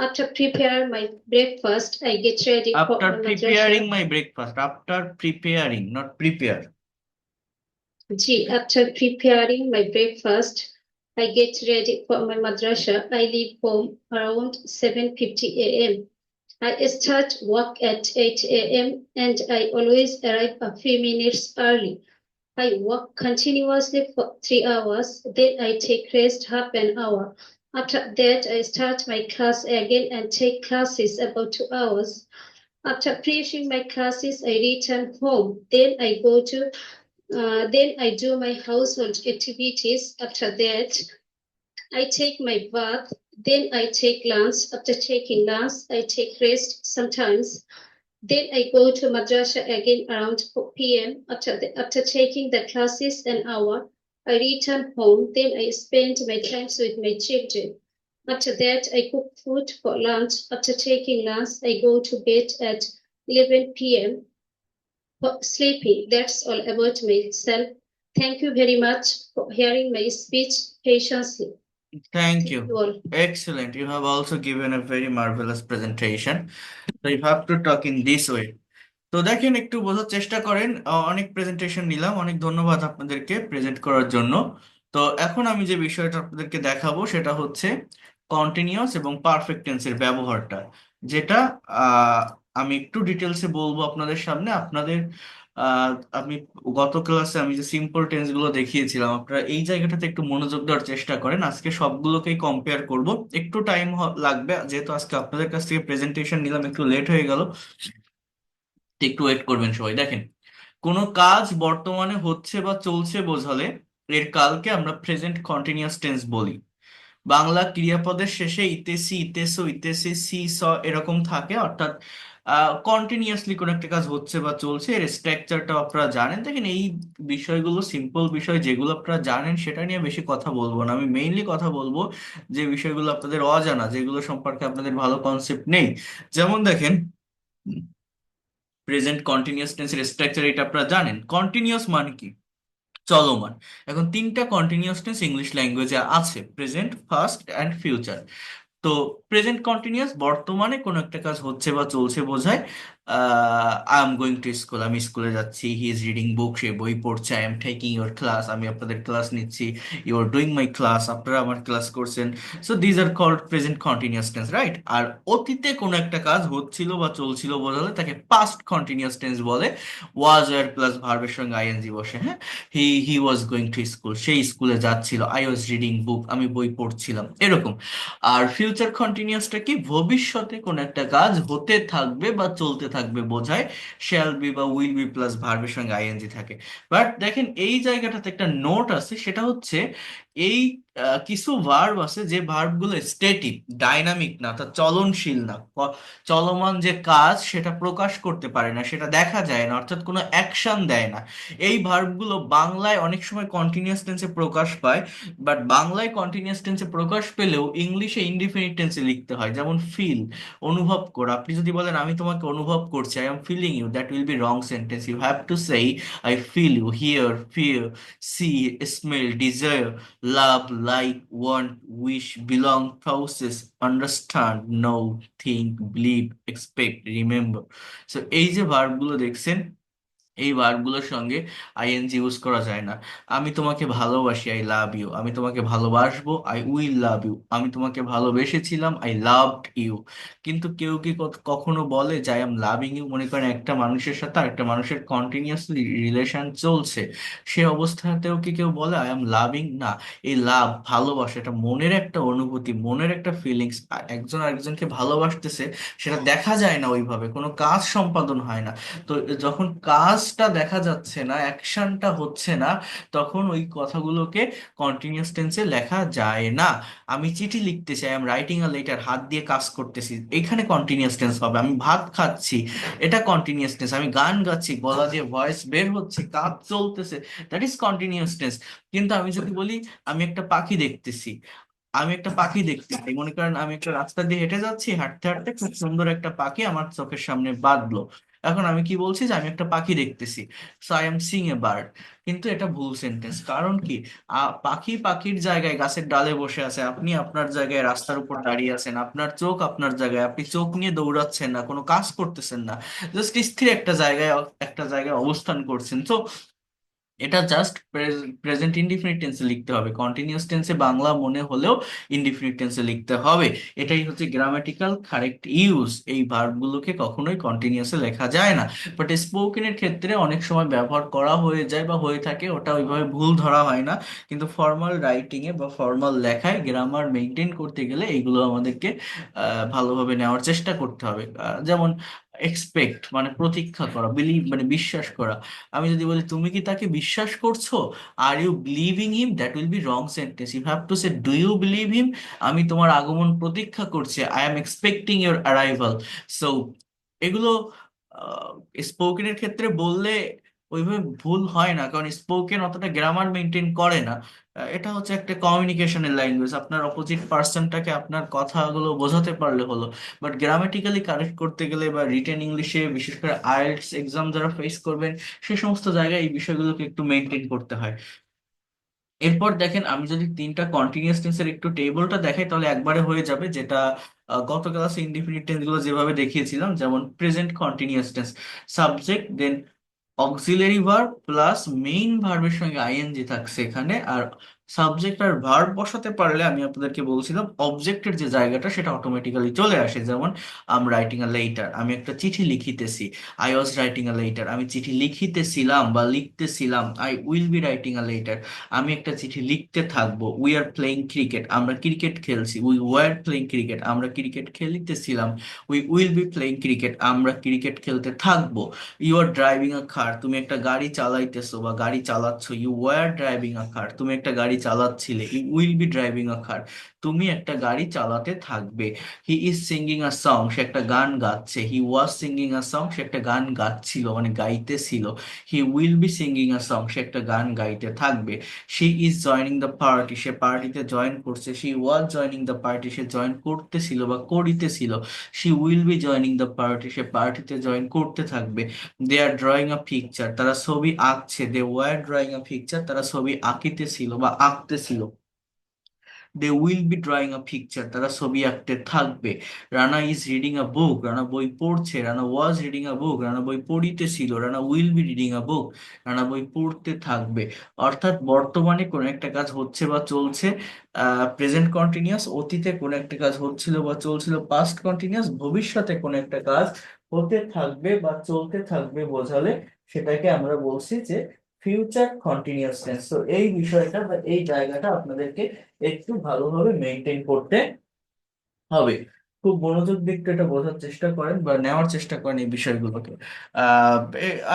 After prepare my breakfast, I get ready for After my preparing madrasa. my breakfast. After preparing, not prepare. After preparing my breakfast, I get ready for my madrasa. I leave home around 7:50 a.m. I start work at 8 a.m. and I always arrive a few minutes early. I work continuously for 3 hours, then I take rest half an hour. After that, I start my class again and take classes about 2 hours. After finishing my classes, I return home. Then I do my household activities. After that, I take my bath. Then I take lunch. After taking lunch, I take rest sometimes. Then I go to madrasa again around 4 p.m. After taking the classes an hour, I return home. Then I spend my time with my children. After that, I cook food for lunch. After taking lunch, I go to bed at 11 p.m. for sleeping. That's all about myself. Thank you very much for hearing my speech patiently. Thank You you. all. Excellent. You have also given a very marvelous presentation. So you have to talk in this way. তো দেখেন, একটু বোঝার চেষ্টা করেন। অনেক presentation নিলাম, অনেক ধন্যবাদ আপনাদেরকে প্রেজেন্ট করার জন্য। তো এখন আমি যে বিষয়টা আপনাদেরকে দেখাবো সেটা হচ্ছে কন্টিনিউয়াস এবং পারফেক্ট টেন্সের ব্যবহারটা, যেটা আহ, আমি একটু ডিটেলসে বলবো আপনাদের সামনে। আপনাদের আহ, আমি গত ক্লাসে আমি যে সিম্পল টেন্স গুলো দেখিয়েছিলাম, আপনারা এই জায়গাটাতে একটু মনোযোগ দেওয়ার চেষ্টা করেন। আজকে সবগুলোকেই কম্পেয়ার করব। একটু টাইম লাগবে, যেহেতু আজকে আপনাদের কাছ থেকে প্রেজেন্টেশন নিলাম, একটু লেট হয়ে গেল। একটু ওয়েট করবেন সবাই। দেখেন, কোনো কাজ বর্তমানে হচ্ছে বা চলছে বোঝালে এর কালকে আমরা প্রেজেন্ট কন্টিনিউয়াস টেন্স বলি। বাংলা ক্রিয়াপদের শেষে ইতেসি, ইতেসো, ইতেসি, সি, স এরকম থাকে, অর্থাৎ কন্টিনিউয়াসলি কোনো একটা কাজ হচ্ছে বা চলছে। এর স্ট্রাকচারটা আপনারা জানেন। দেখেন, এই বিষয়গুলো সিম্পল বিষয়, যেগুলো আপনারা জানেন সেটা নিয়ে বেশি কথা বলবো না। আমি মেইনলি কথা বলবো যে বিষয়গুলো আপনাদের অজানা, যেগুলো সম্পর্কে আপনাদের ভালো কনসেপ্ট নেই। যেমন দেখেন, প্রেজেন্ট কন্টিনিউয়াস টেন্সের স্ট্রাকচার এটা আপনারা জানেন। কন্টিনিউয়াস মানে কি? চলমান। এখন তিনটা কন্টিনিউয়াস টেন্স ইংলিশ ল্যাঙ্গুয়েজে আছে: প্রেজেন্ট, ফার্স্ট অ্যান্ড ফিউচার। তো প্রেজেন্ট কন্টিনিউয়াস বর্তমানে কোনো একটা কাজ হচ্ছে বা চলছে বোঝায়। I am going to school, আমি স্কুলে যাচ্ছি। হি ইজ রিডিং বুক, সে বই পড়ছে। I am taking your class, আমি আপনাদের ক্লাস নিচ্ছি। You are doing my class, আপনারা আমার ক্লাস করছেন। So these are called present continuous tense, right? আর অতীতে কোনো একটা কাজ হচ্ছিল বা চলছিল বোঝালে তাকে পাস্ট কন্টিনিউয়াস টেন্স বলে। ওয়াজ আর প্লাস ভার্বের সঙ্গে আইএনজি বসে। হ্যাঁ, হি ওয়াজ গোয়িং টু স্কুল, সেই স্কুলে যাচ্ছিল। আই ওয়াজ রিডিং বুক, আমি বই পড়ছিলাম, এরকম। আর ফিউচার কন্টিনিউয়াসটা কি? ভবিষ্যতে কোন একটা কাজ হতে থাকবে বা চলতে থাকবে বোঝায়। শ্যাল বি বা উইল বি প্লাস ভার্বের সঙ্গে আইএনজি থাকে। বাট দেখেন, এই জায়গাটাতে একটা নোট আছে, সেটা হচ্ছে এই কিছু ভার্ব আছে যে ভার্বগুলো স্ট্যাটিক, ডাইনামিক না, অর্থাৎ চলনশীল না। চলমান যে কাজ সেটা প্রকাশ করতে পারে না, সেটা দেখা যায় না, অর্থাৎ কোনো অ্যাকশন দেয় না। এই ভার্বগুলো বাংলায় অনেক সময় কন্টিনিউয়াস টেন্সে প্রকাশ পায়, বাট বাংলায় কন্টিনিউয়াস টেন্সে প্রকাশ পেলেও ইংলিশে ইনডিফিনিট টেন্সে লিখতে হয়। যেমন ফিল, অনুভব করা। আপনি যদি বলেন আমি তোমাকে অনুভব করছি, I am feeling you, that will be wrong sentence. You have to say I feel you, hear, fear, see, smell, desire, love, like, want, wish, belong, process, understand, know, think, believe, expect, remember. So এই যে ভার্বগুলো দেখছেন, এই ভার্বগুলোর সঙ্গে ING use করা যায় না। আমি তোমাকে ভালোবাসি, আই লাভ ইউ। আমি তোমাকে ভালোবাসবো, আই উইল লাভ ইউ। আমি তোমাকে ভালোবেসেছিলাম, আই লাভড ইউ। কিন্তু কেউ কি কখনো বলে যে আই এম লাভিং ইউ? মনে করেন একটা মানুষের সাথে আরেকটা মানুষের কন্টিনিউয়াসলি রিলেশন চলছে, সে অবস্থাতেও কি কেউ বলে আই এম লাভিং? না। এই লাভ, ভালোবাসা, এটা মনের একটা অনুভূতি, মনের একটা ফিলিংস। একজন আরেকজনকে ভালোবাসতেছে, সেটা দেখা যায় না, ওইভাবে কোনো কাজ সম্পাদন হয় না। তো যখন কাজটা দেখা যাচ্ছে না, অ্যাকশনটা হচ্ছে না, তখন ওই কথাগুলোকে কন্টিনিউয়াস টেন্সে লেখা যায় না। আমি চিঠি লিখতে চাই, I am writing a letter, হাত দিয়ে কাজ করতেছি, এখানে কন্টিনিউয়াস টেন্স হবে। আমি ভাত খাচ্ছি, এটা কন্টিনিউয়াস টেন্স। আমি গান গাচ্ছি, গলা দিয়ে ভয়েস বের হচ্ছে, কাজ চলতেছে, দ্যাট ইজ কন্টিনিউয়াস টেন্স। কিন্তু আমি যদি বলি আমি একটা পাখি দেখতেছি, আমি একটা পাখি দেখতেছি, মনে করেন আমি একটা রাস্তা দিয়ে হেঁটে যাচ্ছি, হাঁটতে হাঁটতে খুব সুন্দর একটা পাখি আমার চোখের সামনে বাঁধলো। এখন আমি কি বলছি? যে আমি একটা পাখি দেখতেছি, so I am Singh a bird. কিন্তু এটা ভুল সেন্টেন্স। কারণ কি? পাখি পাখির জায়গায় গাছের ডালে বসে আছে, আপনি আপনার জায়গায় রাস্তার উপর দাঁড়িয়ে আছেন, আপনার চোখ আপনার জায়গায়, আপনি চোখ নিয়ে দৌড়াচ্ছেন না, কোনো কাজ করতেছেন না, জাস্ট স্থির একটা জায়গায় অবস্থান করছেন। তো এটা জাস্ট প্রেজেন্ট ইনডিফিনিট টেন্সে লিখতে হবে। কন্টিনিউয়াস টেন্সে বাংলা মনে হলেও ইনডিফিনিট টেন্সে লিখতে হবে। এটাই হচ্ছে গ্রামাটিক্যাল কারেক্ট ইউজ। এই ভার্বগুলোকে কখনোই কন্টিনিউয়াসে লেখা যায় না। বাট স্পোকেনের ক্ষেত্রে অনেক সময় ব্যবহার করা হয়ে যায় বা হয়ে থাকে, ওটা ওইভাবে ভুল ধরা হয় না। কিন্তু ফর্মাল রাইটিং এ বা ফর্মাল লেখায় গ্রামার মেনটেন করতে গেলে এইগুলো আমাদেরকে ভালোভাবে নেওয়ার চেষ্টা করতে হবে। যেমন এক্সপেক্ট মানে প্রতীক্ষা করা, বিলিভ মানে বিশ্বাস করা। আমি যদি বলি তুমি কি তাকে বিশ্বাস করছো, are you believing him, that will be wrong sentence. You have to say do you believe him. আমি তোমার আগমন প্রতীক্ষা করছি, I M expecting your arrival. So এগুলো স্পোকেনের ক্ষেত্রে বললে ওইভাবে ভুল হয় না, কারণ স্পোকেন অতটা গ্রামার মেনটেন করে না। এটা হচ্ছে একটা কমিউনিকেশনের ল্যাঙ্গুয়েজ, আপনার অপোজিট পার্সনটাকে আপনার কথাগুলো বোঝাতে পারলে হলো। বাট গ্রামাটিক্যালি কারেক্ট করতে গেলে বা রিটেন ইংলিশে, বিশেষ করে আইএলটিএস এক্সাম যারা ফেস করবেন, সে সমস্ত জায়গায় এই বিষয়গুলোকে একটু মেনটেন করতে হয়। এরপর দেখেন, আমি যদি তিনটা কন্টিনিউয়াস টেন্সের একটু টেবিলটা দেখাই, তাহলে একবারে হয়ে যাবে। যেটা গত ক্লাসে ইনডিফিনিট টেন্স গুলো যেভাবে দেখিয়েছিলাম, যেমন present continuous tense, subject then auxiliary verb plus main ভার্বের সঙ্গে আইএনজি থাকছে এখানে। আর সাবজেক্ট আর ভার্ব বসাতে পারলে আমি আপনাদেরকে বলছিলাম অবজেক্টের যে জায়গাটা সেটা অটোমেটিক্যালি চলে আসে। যেমন আম রাইটিং আ লেটার, আমি একটা চিঠি লিখিতেছি। I was writing a letter, আমি চিঠি লিখিতেছিলাম বা লিখতেছিলাম। I will be writing a letter, আমি একটা চিঠি লিখতে থাকবো। উই আর প্লেইং ক্রিকেট, আমরা ক্রিকেট খেলছি। উই ওয়ার প্লেইং ক্রিকেট, আমরা ক্রিকেট খেলিতেছিলাম। We will be playing cricket, আমরা ক্রিকেট খেলতে থাকবো। You R driving a car, তুমি একটা গাড়ি চালাইতেছো বা গাড়ি চালাচ্ছ। You were driving a car, তুমি একটা গাড়ি চালাচ্ছিলে। You will be driving a car, তুমি একটা গাড়ি চালাতে থাকবে। He is singing a song, সে একটা গান গাচ্ছে। হি ওয়াজ সিঙ্গিং আ সং, সে একটা গান গাচ্ছিল মানে গাইতেছিল। He will be singing a song, সে একটা গান গাইতে থাকবে। She is joining the party, সে পার্টিতে জয়েন করছে। She was joining the party, সে জয়েন করতেছিল বা করিতেছিল। She will be joining the party, সে পার্টিতে জয়েন করতে থাকবে। দে আর ড্রয়িং আ পিকচার, তারা ছবি আঁকছে। They were drawing a picture, তারা ছবি আঁকিতেছিল বা আঁকতেছিল। They will be drawing a picture, তারা ছবি আঁকতে থাকবে। Rana is reading a book, Rana বই পড়ছে। Rana was reading a book, Rana বই পড়িতেছিল। Rana will be reading a book, Rana বই পড়তে থাকবে। অর্থাৎ বর্তমানে কোনো একটা কাজ হচ্ছে বা চলছে, প্রেজেন্ট কন্টিনিউয়াস। অতীতে কোনো একটা কাজ হচ্ছিল বা চলছিল, পাস্ট কন্টিনিউয়াস। ভবিষ্যতে কোনো একটা কাজ হতে থাকবে বা চলতে থাকবে বোঝালে সেটাকে আমরা বলছি যে ফিউচার কন্টিনিউয়াস টেন্স। তো এই বিষয়টা বা এই জায়গাটা আপনাদেরকে একটু ভালোভাবে মেনটেন করতে হবে। খুব মনোযোগ দিয়ে একটু এটা বোঝার চেষ্টা করেন বা নেওয়ার চেষ্টা করেন এই বিষয়গুলোকে।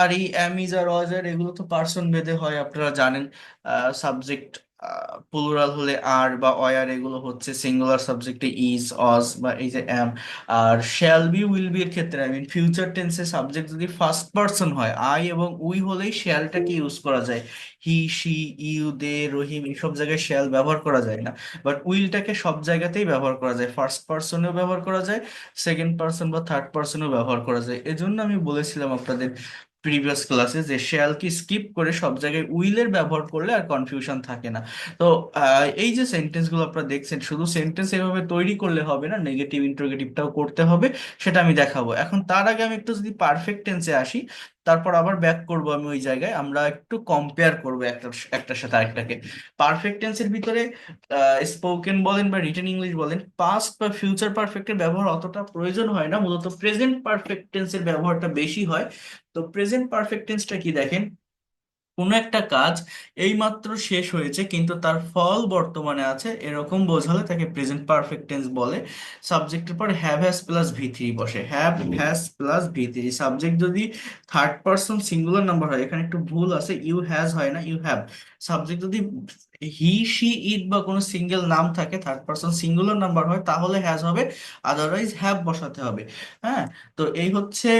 আর এই অ্যামিজ আর অজার এগুলো তো পার্সন ভেদে হয়, আপনারা জানেন। সাবজেক্ট প্লুরাল হলে আর বা অয়ার, এগুলো হচ্ছে সিঙ্গুলার সাবজেক্টে ইজ, অজ বা এই যে অ্যাম। আর শ্যাল বি, উইল বি এর ক্ষেত্রে আই মিন ফিউচার টেন্সে সাবজেক্ট যদি ফার্স্ট পার্সন হয়, আই এবং উই হলেই শ্যালটাকে ইউজ করা যায়। হি, শি, ইউ, দে, রহিম এইসব জায়গায় শ্যাল ব্যবহার করা যায় না। বাট উইলটাকে সব জায়গাতেই ব্যবহার করা যায়, ফার্স্ট পার্সনেও ব্যবহার করা যায়, সেকেন্ড পার্সন বা থার্ড পার্সনেও ব্যবহার করা যায়। এজন্য আমি বলেছিলাম আপনাদের প্রিভিয়াস ক্লাসে যে শ্যাল কি স্কিপ করে সব জায়গায় উইলের ব্যবহার করলে আর কনফিউশন থাকে না। তো এই যে সেন্টেন্স গুলো আপনারা দেখছেন, শুধু সেন্টেন্স এভাবে তৈরি করলে হবে না, নেগেটিভ ইন্টারোগেটিভটাও করতে হবে, সেটা আমি দেখাবো। এখন তার আগে আমি একটু যদি পারফেক্ট টেন্সে আসি, তারপর আবার ব্যাক করব আমি ওই জায়গায়, আমরা একটু কম্পেয়ার করব একটার সাথে আরেকটাকে। পারফেক্ট টেন্সের ভিতরে স্পোকেন বলেন বা রিটেন ইংলিশ বলেন, পাস্ট বা ফিউচার পারফেক্টের ব্যবহার অতটা প্রয়োজন হয় না, মূলত প্রেজেন্ট পারফেক্ট টেন্সের ব্যবহারটা বেশি হয়। তো প্রেজেন্ট পারফেক্ট টেন্সটা কি দেখেন, কোনো একটা কাজ এইমাত্র শেষ হয়েছে কিন্তু তার ফল বর্তমানে আছে, এরকম বোঝালে তাকে প্রেজেন্ট পারফেক্ট টেন্স বলে। সাবজেক্টের পর have has plus V three বসে, have has plus V three. Subject যদি থার্ড পার্সন সিঙ্গুলার নাম্বার হয়, এখানে একটু ভুল আছে, ইউ হ্যাজ হয় না, ইউ হ্যাভ। সাবজেক্ট যদি হি শি ইট বা কোনো সিঙ্গেল নাম থাকে, থার্ড পার্সন সিঙ্গুলার নাম্বার হয়, তাহলে হ্যাজ হবে, আদারওয়াইজ হ্যাভ বসাতে হবে। হ্যাঁ, তো এই হচ্ছে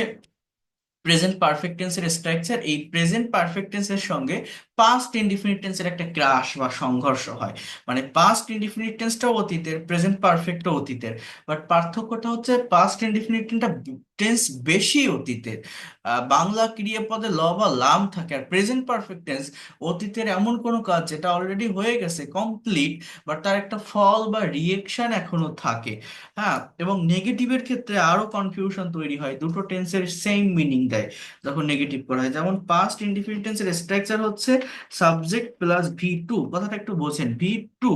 প্রেজেন্ট পারফেক্ট টেন্সের স্ট্রাকচার। এই প্রেজেন্ট পারফেক্ট টেন্সের সঙ্গে পাস্ট ইনডিফিনিট টেন্সের একটা ক্রাশ বা সংঘর্ষ হয়। মানে পাস্ট ইনডিফিনিট টেন্সটাও অতীতের, প্রেজেন্ট পারফেক্টও অতীতের, বাট পার্থক্যটা হচ্ছে পাস্ট ইনডিফিনিট টেন্স বেশি অতীতের। বাংলা ক্রিয়াপদে ল বা লাম থাকে, আর প্রেজেন্ট পারফেক্ট টেন্স অতীতের এমন কোনো কাজ যেটা অলরেডি হয়ে গেছে কমপ্লিট, বাট তার একটা ফল বা রিয়েকশন এখনো থাকে। হ্যাঁ, এবং নেগেটিভের ক্ষেত্রে আরো কনফিউশন তৈরি হয়, দুটো টেন্সের সেম মিনিং দেয় যখন নেগেটিভ করা হয়। যেমন পাস্ট ইনডিফিনিট টেন্সের স্ট্রাকচার হচ্ছে সাবজেক্ট প্লাস ভি টু, কথাটা একটু বোঝেন, ভি টু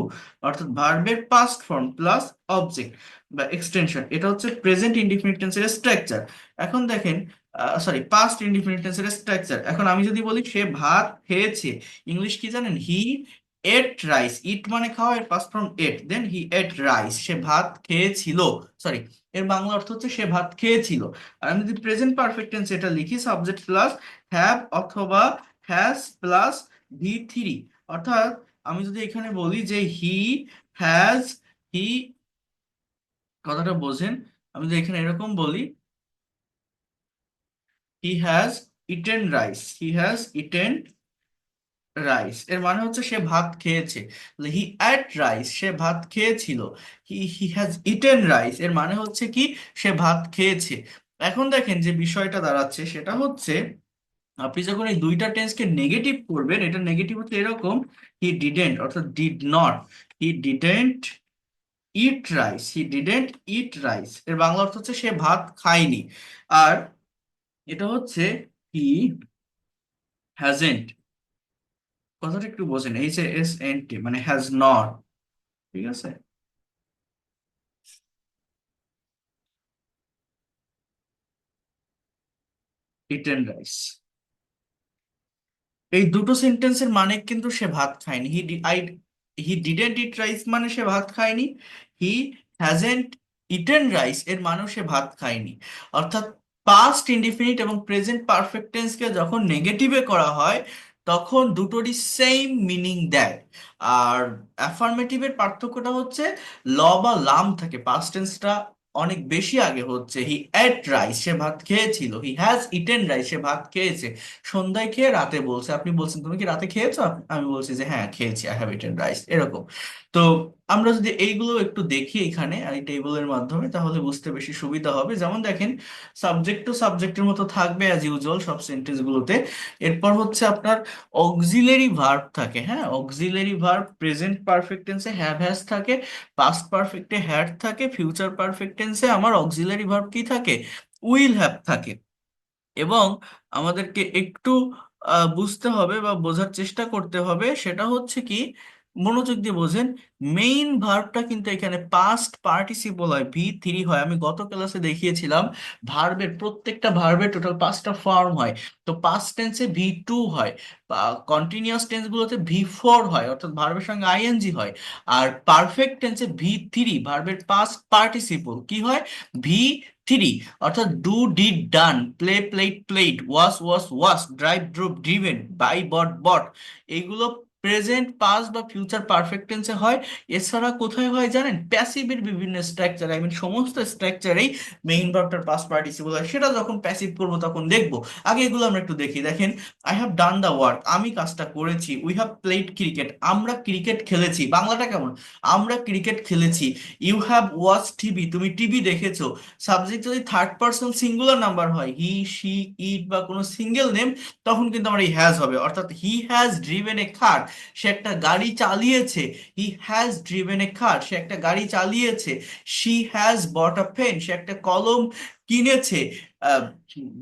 অর্থাৎ ভার্বের পাস্ট ফর্ম প্লাস অবজেক্ট বা এক্সটেনশন, এটা হচ্ছে প্রেজেন্ট ইনডিফিনিট টেন্সের স্ট্রাকচার। এখন দেখেন, সরি, পাস্ট ইনডিফিনিট টেন্সের স্ট্রাকচার। এখন আমি যদি বলি সে ভাত খেয়েছে, ইংলিশ কি জানেন, হি এট রাইস। ইট মানে খাওয়া, এর পাস্ট ফর্ম এট, দেন হি এট রাইস, সে ভাত খেয়েছিল। সরি, এর বাংলা অর্থ হচ্ছে সে ভাত খেয়েছিল। আর আমি যদি প্রেজেন্ট পারফেক্ট টেন্স এটা লিখি, সাবজেক্ট প্লাস হ্যাভ অথবা হ্যাজ প্লাস ভি থ্রি। অর্থাৎ আমি যদি এখানে বলি যে হি হ্যাজ, হি, কথাটা বোঝেন, আমি যদি এখানে এরকম বলি he has eaten rice, he has eaten rice, এর মানে হচ্ছে সে ভাত খেয়েছে। হি অ্যাট রাইস, সে ভাত খেয়েছিল। হি হি হ্যাজ ইটেন রাইস, এর মানে হচ্ছে কি, সে ভাত খেয়েছে। এখন দেখেন যে বিষয়টা দাঁড়াচ্ছে সেটা হচ্ছে, আপনি যখন এই দুইটা টেন্সকে নেগেটিভ করবেন, এটা নেগেটিভ হচ্ছে এরকম, হি ডিডেন্ট অর্থাৎ did not, he didn't eat rice, he didn't eat rice, এর বাংলা অর্থ হচ্ছে সে ভাত খায়নি। আর এটা হচ্ছে হি হ্যাজেন্ট, কথাটা একটু বোঝেন, H A S N T মানে হ্যাজ নট, ঠিক আছে। ইটেন রাইস, এই দুটো সেন্টেন্সের মানে কিন্তু সে ভাত খায়নি। হি ডিডেন্ট ইট রাইস মানে সে ভাত খায়নি, হি হ্যাজেন্ট ইটেন রাইস এর মানেও সে ভাত খায়নি। অর্থাৎ পাস্ট ইনডিফিনিট এবং প্রেজেন্ট পারফেক্ট টেন্সকে যখন নেগেটিভে করা হয় তখন দুটোরই সেম মিনিং দেয়। আর অ্যাফার্মেটিভের পার্থক্যটা হচ্ছে ল বা লাম থাকে, পাস্ট টেন্সটা অনেক বেশি আগে হচ্ছে, হি এট রাইস, সে ভাত খেয়েছিল, হি হ্যাজ ইটেন রাইস, সে ভাত খেয়েছে। সন্ধ্যায় খেয়ে রাতে বলছে, আপনি বলছেন তুমি কি রাতে খেয়েছো, আমি বলছি যে হ্যাঁ খেয়েছি, আই হ্যাভ ইটেন রাইস, এরকম। তো আমরা যদি এইগুলো একটু দেখি এখানে এই টেবিলের মাধ্যমে, তাহলে বুঝতে বেশি সুবিধা হবে। যেমন দেখেন, সাবজেক্ট টু সাবজেক্টের মতো থাকবে অ্যাজ ইউজুয়াল সব সেন্টেন্স গুলোতে। এরপর হচ্ছে আপনার অক্সিলারি ভার্ব থাকে। হ্যাঁ, অক্সিলারি ভার্ব প্রেজেন্ট পারফেক্ট টেন্সে হ্যাভ হ্যাজ থাকে, পাস্ট পারফেক্টে হ্যাড থাকে, ফিউচার পারফেক্ট টেন্সে আমার অক্সিলারি ভার্ব কি থাকে, উইল হ্যাভ থাকে। এবং আমাদেরকে একটু বুঝতে হবে বা বোঝার চেষ্টা করতে হবে, সেটা হচ্ছে কি, মনোযোগ দিয়ে বোঝেন, মেইন ভার্বটা কিন্তু এখানে পাস্ট পার্টিসিপল হয়, ভি থ্রি হয়। আমি গত ক্লাসে দেখিয়েছিলাম ভার্বের প্রত্যেকটা ভার্বের টোটাল পাঁচটা ফর্ম হয়। তো পাস্ট টেন্সে ভি টু হয়, কন্টিনিউয়াস টেন্স গুলোতে ভি ফোর হয় অর্থাৎ ভার্বের সঙ্গে আইএনজি হয়, আর পারফেক্ট টেন্সে ভি থ্রি, ভার্বের পাস্ট পার্টিসিপল কি হয়, ভি থ্রি। অর্থাৎ do did done, play played played, wash wash wash, drive drove driven, buy bought bought, এইগুলো প্রেজেন্ট পাস্ট বা ফিউচার পারফেক্ট টেন্সে হয়। এছাড়া কোথায় হয় জানেন, প্যাসিভের বিভিন্ন স্ট্রাকচার, আই মিন সমস্ত স্ট্রাকচারেই মেইন ভার্বটার পাস্ট পার্টিসিপল হয়। সেটা যখন প্যাসিভ করবো তখন দেখবো। আগে এগুলো আমরা একটু দেখি। দেখেন, I have done the work, আমি কাজটা করেছি। উই হ্যাভ প্লেড ক্রিকেট, আমরা ক্রিকেট খেলেছি। বাংলাটা কেমন, আমরা ক্রিকেট খেলেছি। ইউ হ্যাভ ওয়াচ টিভি, তুমি টিভি দেখেছো। সাবজেক্ট যদি থার্ড পার্সন সিঙ্গুলার নাম্বার হয়, হি শি ইট বা কোনো সিঙ্গেল নেম, তখন কিন্তু আমার এই হ্যাজ হবে। অর্থাৎ he has driven a car, সে একটা গাড়ি চালিয়েছে। He has driven a car, সে একটা গাড়ি চালিয়েছে। She has bought a pen, সে একটা কলম কিনেছে।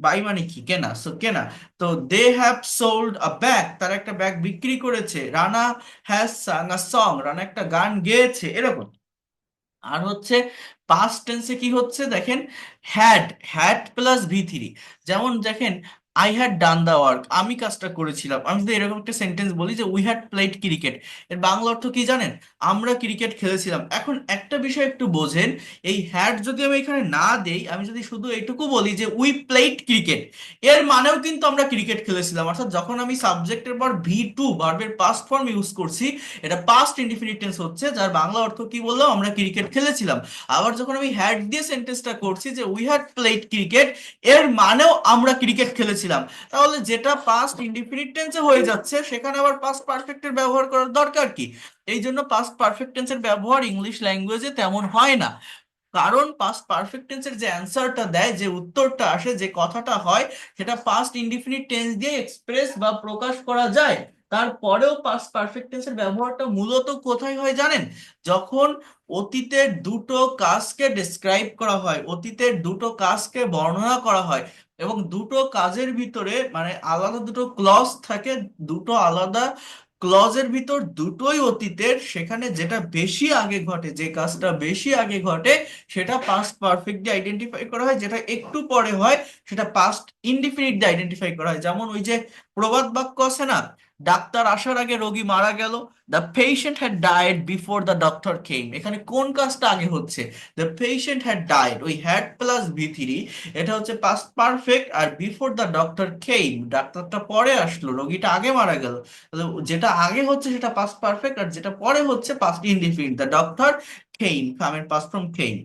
বাই মানে কি? কেনা, সো কেনা। তো they have sold a bag, তারা একটা ব্যাগ বিক্রি করেছে। Rana has sung a song, Rana একটা গান গেয়েছে, এরকম। আর হচ্ছে পাস্ট টেন্সে কি হচ্ছে দেখেন, হ্যাড, হ্যাড প্লাস ভি3। যেমন দেখেন, I had done the work, আমি কাজটা করেছিলাম। আমি যদি এরকম একটা সেন্টেন্স বলি যে উই হ্যাড প্লেড ক্রিকেট, এর বাংলা অর্থ কি জানেন? আমরা ক্রিকেট খেলেছিলাম। এখন একটা বিষয় একটু বোঝেন, এই হ্যাড যদি আমি এখানে না দেই, আমি যদি শুধু এইটুকু বলি যে উই প্লেড ক্রিকেট, এর মানেও কিন্তু আমরা ক্রিকেট খেলেছিলাম। অর্থাৎ যখন আমি সাবজেক্টের পর ভি2 ভার্বের পাস্ট ফর্ম ইউজ করছি, এটা পাস্ট ইনডিফিনিট টেন্স হচ্ছে, যার বাংলা অর্থ কি বললাম? আমরা ক্রিকেট খেলেছিলাম। আবার যখন আমি হ্যাড দিয়ে সেন্টেন্সটা করছি যে উই হ্যাড প্লেড ক্রিকেট, এর মানেও আমরা ক্রিকেট খেলেছিলাম। তাহলে যেটা পাস্ট ইনডিফিনিট টেন্সে হয়ে যাচ্ছে, সেখানে আবার পাস্ট পারফেক্টের ব্যবহার করার দরকার কি? এই জন্য পাস্ট পারফেক্ট টেন্সের ব্যবহার ইংলিশ ল্যাঙ্গুয়েজে তেমন হয় না। কারণ পাস্ট পারফেক্ট টেন্সের যে অ্যান্সারটা দেয়, যে উত্তরটা আসে, যে কথাটা হয়, সেটা পাস্ট ইনডিফিনিট টেন্স দিয়ে এক্সপ্রেস বা প্রকাশ করা যায়। তারপরেও পাস্ট পারফেক্ট টেন্সের ব্যবহারটা মূলত কোথায় হয় জানেন? যখন অতীতের দুটো কাজকে ডেসক্রাইব করা হয়, অতীতের দুটো কাজকে বর্ণনা করা হয়, এবং দুটো কাজের ভিতরে মানে আলাদা দুটো ক্লজ থাকে, দুটো আলাদা ক্লজের ভিতর দুটোই অতীতের, সেখানে যেটা বেশি আগে ঘটে, যে কাজটা বেশি আগে ঘটে, সেটা পাস্ট পারফেক্ট দিয়ে আইডেন্টিফাই করা হয়। যেটা একটু পরে হয়, সেটা পাস্ট ইনডিফিনিট দিয়ে আইডেন্টিফাই করা হয়। যেমন ওই যে প্রবাদ বাক্য আছে না, ডাক্তার আসার আগে রোগী মারা গেল, the patient had died before the doctor came. এখানে কোন কাজটা আগে হচ্ছে? দ্য পেশেন্ট হ্যাড ডায়েড, ওই হ্যাড প্লাস ভি3, এটা হচ্ছে পাস্ট পারফেক্ট। আর বিফোর দ্য ডক্টর কেম, ডাক্তারটা পরে আসলো, রোগীটা আগে মারা গেল। তাহলে যেটা আগে হচ্ছে সেটা পাস্ট পারফেক্ট, আর যেটা পরে হচ্ছে পাস্ট ইনডিফিনিট। দ্য ডক্টর কেম, কামের পাস্ট ফর্ম কেম,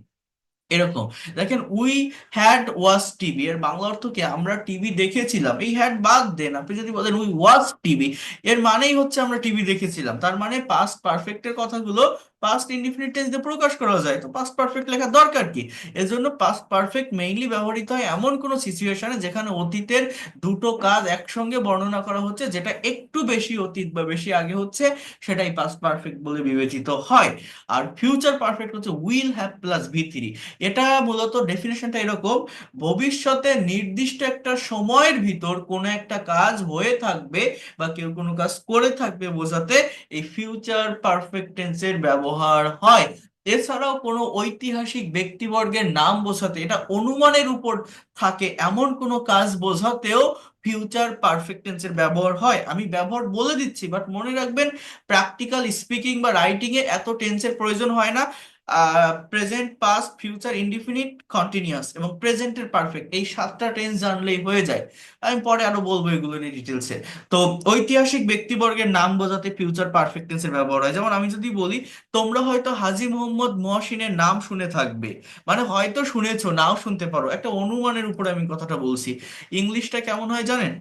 এরকম। দেখেন, উই হ্যাড ওয়াচ টিভি, এর বাংলা অর্থ কি? আমরা টিভি দেখেছিলাম। এই হ্যাড বাদ দেন, আপনি যদি বলেন উই ওয়াচ টিভি, এর মানেই হচ্ছে আমরা টিভি দেখেছিলাম। তার মানে পাস্ট পারফেক্টের কথাগুলো পাস্ট ইনডিফিনিট টেন্স দিয়ে প্রকাশ করা যায়, তো পাস্ট পারফেক্ট লেখার দরকার কি? এজন্য পাস্ট পারফেক্ট মেইনলি ব্যবহৃত হয় এমন কোনো সিচুয়েশনে যেখানে অতীতের দুটো কাজ একসঙ্গে বর্ণনা করা হচ্ছে, যেটা একটু বেশি অতীত বা বেশি আগে হচ্ছে, সেটাই পাস্ট পারফেক্ট বলে বিবেচিত হয়। আর ফিউচার পারফেক্ট হচ্ছে উইল হ্যাভ প্লাস ভি3। এটা মূলত ডেফিনেশনটা এরকম: ভবিষ্যতে নির্দিষ্ট একটা সময়ের ভিতর কোনো একটা কাজ হয়ে থাকবে বা কেউ কোনো কাজ করে থাকবে বোঝাতে এই ফিউচার পারফেক্ট টেন্সের ব্যবহার হয়। এছাড়াও কোনো ঐতিহাসিক ব্যক্তিবর্গের নাম বোঝাতে, এটা অনুমানের উপর থাকে এমন কোনো কাজ বোঝাতেও ফিউচার পারফেক্ট টেন্সের ব্যবহার হয়। আমি ব্যবহার বলে দিচ্ছি, বাট মনে রাখবেন, প্র্যাকটিক্যাল স্পিকিং বা রাইটিং এ এত টেন্সের প্রয়োজন হয় না। Present, past, future indefinite, continuous এবং প্রেজেন্টের পারফেক্ট, এই 7টা টেন্স জানলেই হয়ে যায়। আমি পরে আরো বলবো এগুলো নিয়ে ডিটেলসে। তো ঐতিহাসিক ব্যক্তিবর্গের নাম বোঝাতে ফিউচার পারফেক্ট টেন্সের ব্যবহার হয়। যেমন আমি যদি বলি, তোমরা হয়তো হাজী মোহাম্মদ মহসিনের নাম শুনে থাকবে, মানে হয়তো শুনেছো, নাও শুনতে পারো, একটা অনুমানের উপরে আমি কথাটা বলছি। ইংলিশটা কেমন হয় জানেন?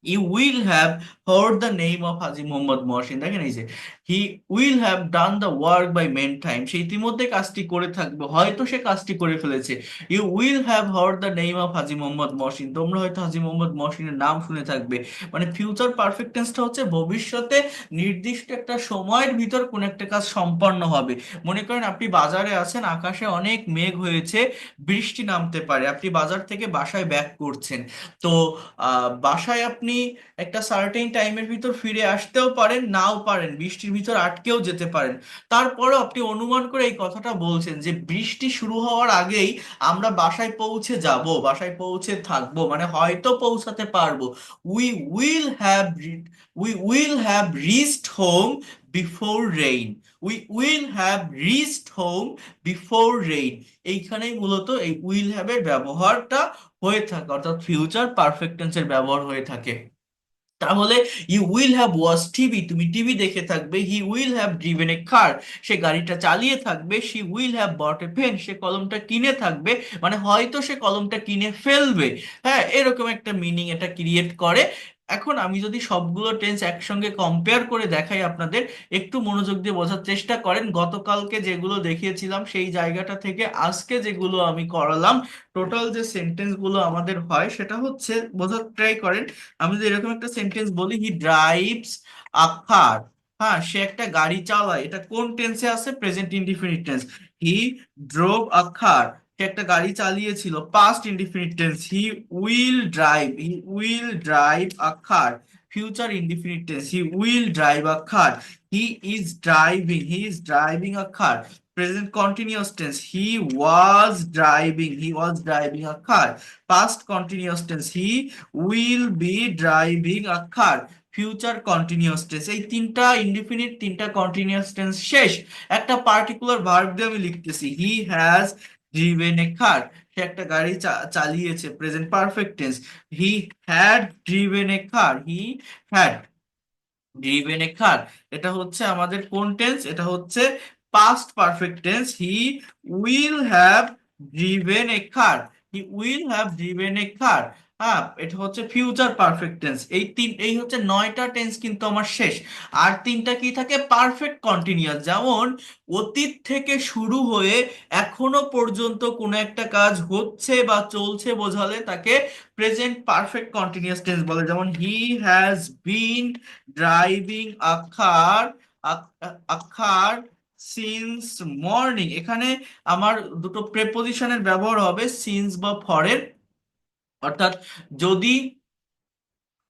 You will have heard the name of হাজী মোহাম্মদ মহসিন। দেখেন, এই যে he will have done the work by main time, সে ইতিমধ্যে কাজটি করে থাকবে, হয়তো সে কাজটি করে ফেলেছে। You will have heard the name of Haji Mohammad Mohsin, তোমরা হয়তো হাজী মোহাম্মদ মহসিনের নাম শুনে থাকবে। মানে ফিউচার পারফেক্ট টেন্সটা হচ্ছে ভবিষ্যতে নির্দিষ্ট একটা সময়ের ভিতর কোন একটা কাজ সম্পন্ন হবে। মনে করেন আপনি বাজারে আছেন, আকাশে অনেক মেঘ হয়েছে, বৃষ্টি নামতে পারে, আপনি বাজার থেকে বাসায় ব্যাক করছেন। তো বাসায় আপনি একটা সার্টেন টাইমের ভিতর ফিরে আসতেও পারেন, নাও পারেন, বৃষ্টির ভিতর আটকেও যেতে পারেন। তারপরেও আপনি অনুমান করে এই কথাটা বলছেন যে বৃষ্টি শুরু হওয়ার আগেই আমরা বাসায় পৌঁছে যাব, বাসায় পৌঁছে থাকবো, মানে হয়তো পৌঁছাতে পারবো। We will have we will have reached home before rain, we will have reached home before rain. এইখানেই মূলত এই উইল হ্যাভ এর ব্যবহারটা হয়ে থাকে, অর্থাৎ ফিউচার পারফেক্ট টেন্সের ব্যবহার হয়ে থাকে। তাহলে you will have watch TV, তুমি টিভি দেখে থাকবে। He will have driven a car, সে গাড়িটা চালিয়ে থাকবে। She will have bought a pen, সে কলমটা কিনে থাকবে, মানে হয়তো সে কলমটা কিনে ফেলবে। হ্যাঁ, এরকম একটা মিনিং এটা ক্রিয়েট করে। এখন আমি যদি সবগুলো টেন্স একসঙ্গে কম্পেয়ার করে দেখাই আপনাদের, একটু মনোযোগ দিয়ে বোঝার চেষ্টা করেন। গতকালকে যেগুলো দেখিয়েছিলাম সেই জায়গাটা থেকে আজকে যেগুলো আমি করালাম, টোটাল যে সেন্টেন্স গুলো আমাদের হয় সেটা হচ্ছে, বোঝার ট্রাই করেন। আমি যদি এরকম একটা সেন্টেন্স বলি, হি ড্রাইভস আখার। হ্যাঁ, সে একটা গাড়ি চালায়, এটা কোন টেন্সে আছে? Present indefinite tense. He drove a car, সে একটা গাড়ি চালিয়েছিল। Past indefinite tense, he will drive a car. Future indefinite tense, he will drive a car. He is driving a car. Present continuous tense, he was driving a car. Past continuous tense, he will be driving a car. Future continuous tense. এই তিনটা indefinite, তিনটা continuous tense শেষ। একটা particular verb দিয়ে আমি লিখতেছি, he has driven a car. সে একটা গাড়ি চালিয়েছে, present perfect tense. He had driven a car, he had driven a car. এটা হচ্ছে আমাদের কোন টেন্স? এটা হচ্ছে past perfect tense. He will have driven a car, he will have driven a car. হ্যাঁ, এটা হচ্ছে ফিউচার পারফেক্ট টেন্স। এই হচ্ছে 9টা টেন্স কিন্তু আমার শেষ। আর তিনটা কি থাকে? Perfect continuous. যেমন অতীত থেকে শুরু হয়ে এখনো পর্যন্ত কোনো একটা কাজ হচ্ছে বা চলছে বোঝালে তাকে প্রেজেন্ট পারফেক্ট কন্টিনিউয়াস টেন্স বলে। যেমন he has been driving a car, a car since morning. এখানে আমার দুটো প্রেপোজিশনের ব্যবহার হবে, সিন্স বা ফরের। অর্থাৎ যদি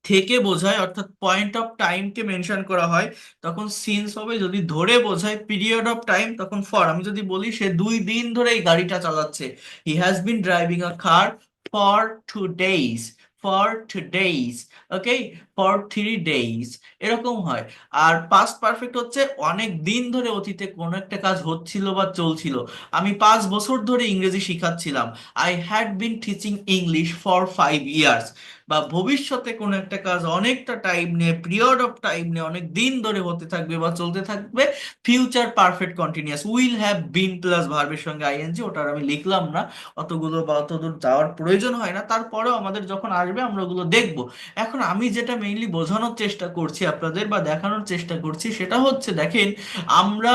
থেকে বোঝায়, অর্থাৎ পয়েন্ট অফ টাইমকে মেনশন করা হয়, তখন সিন্স হবে। যদি ধরে বোঝায় পিরিয়ড অফ টাইম, তখন ফর। আমি যদি বলি সে 2 দিন ধরে এই গাড়িটা চালাচ্ছে, he has been driving a car for 2 days, for 2 days, okay, for 3 days, এরকম হয়। আর পাস্ট পারফেক্ট হচ্ছে অনেক দিন ধরে অতীতে কোনো একটা কাজ হচ্ছিল বা চলছিল। আমি 5 বছর ধরে ইংরেজি শিখাচ্ছিলাম, I had been teaching English for 5 years। বা ভবিষ্যতে কোনো একটা কাজ অনেকটা টাইম নিয়ে, পিরিয়ড অফ টাইম নিয়ে, অনেক দিন ধরে হতে থাকবে বা চলতে থাকবে, future perfect continuous. Will have been plus ভার্বের সঙ্গে আইএনজি, ওটা আর আমি লিখলাম না, অতগুলো বা অতদূর যাওয়ার প্রয়োজন হয় না। তারপরেও আমাদের যখন আসবে আমরা ওগুলো দেখবো। এখন আমি যেটা মেইনলি বোঝানোর চেষ্টা করছি আপনাদের বা দেখানোর চেষ্টা করছি, সেটা হচ্ছে দেখেন, আমরা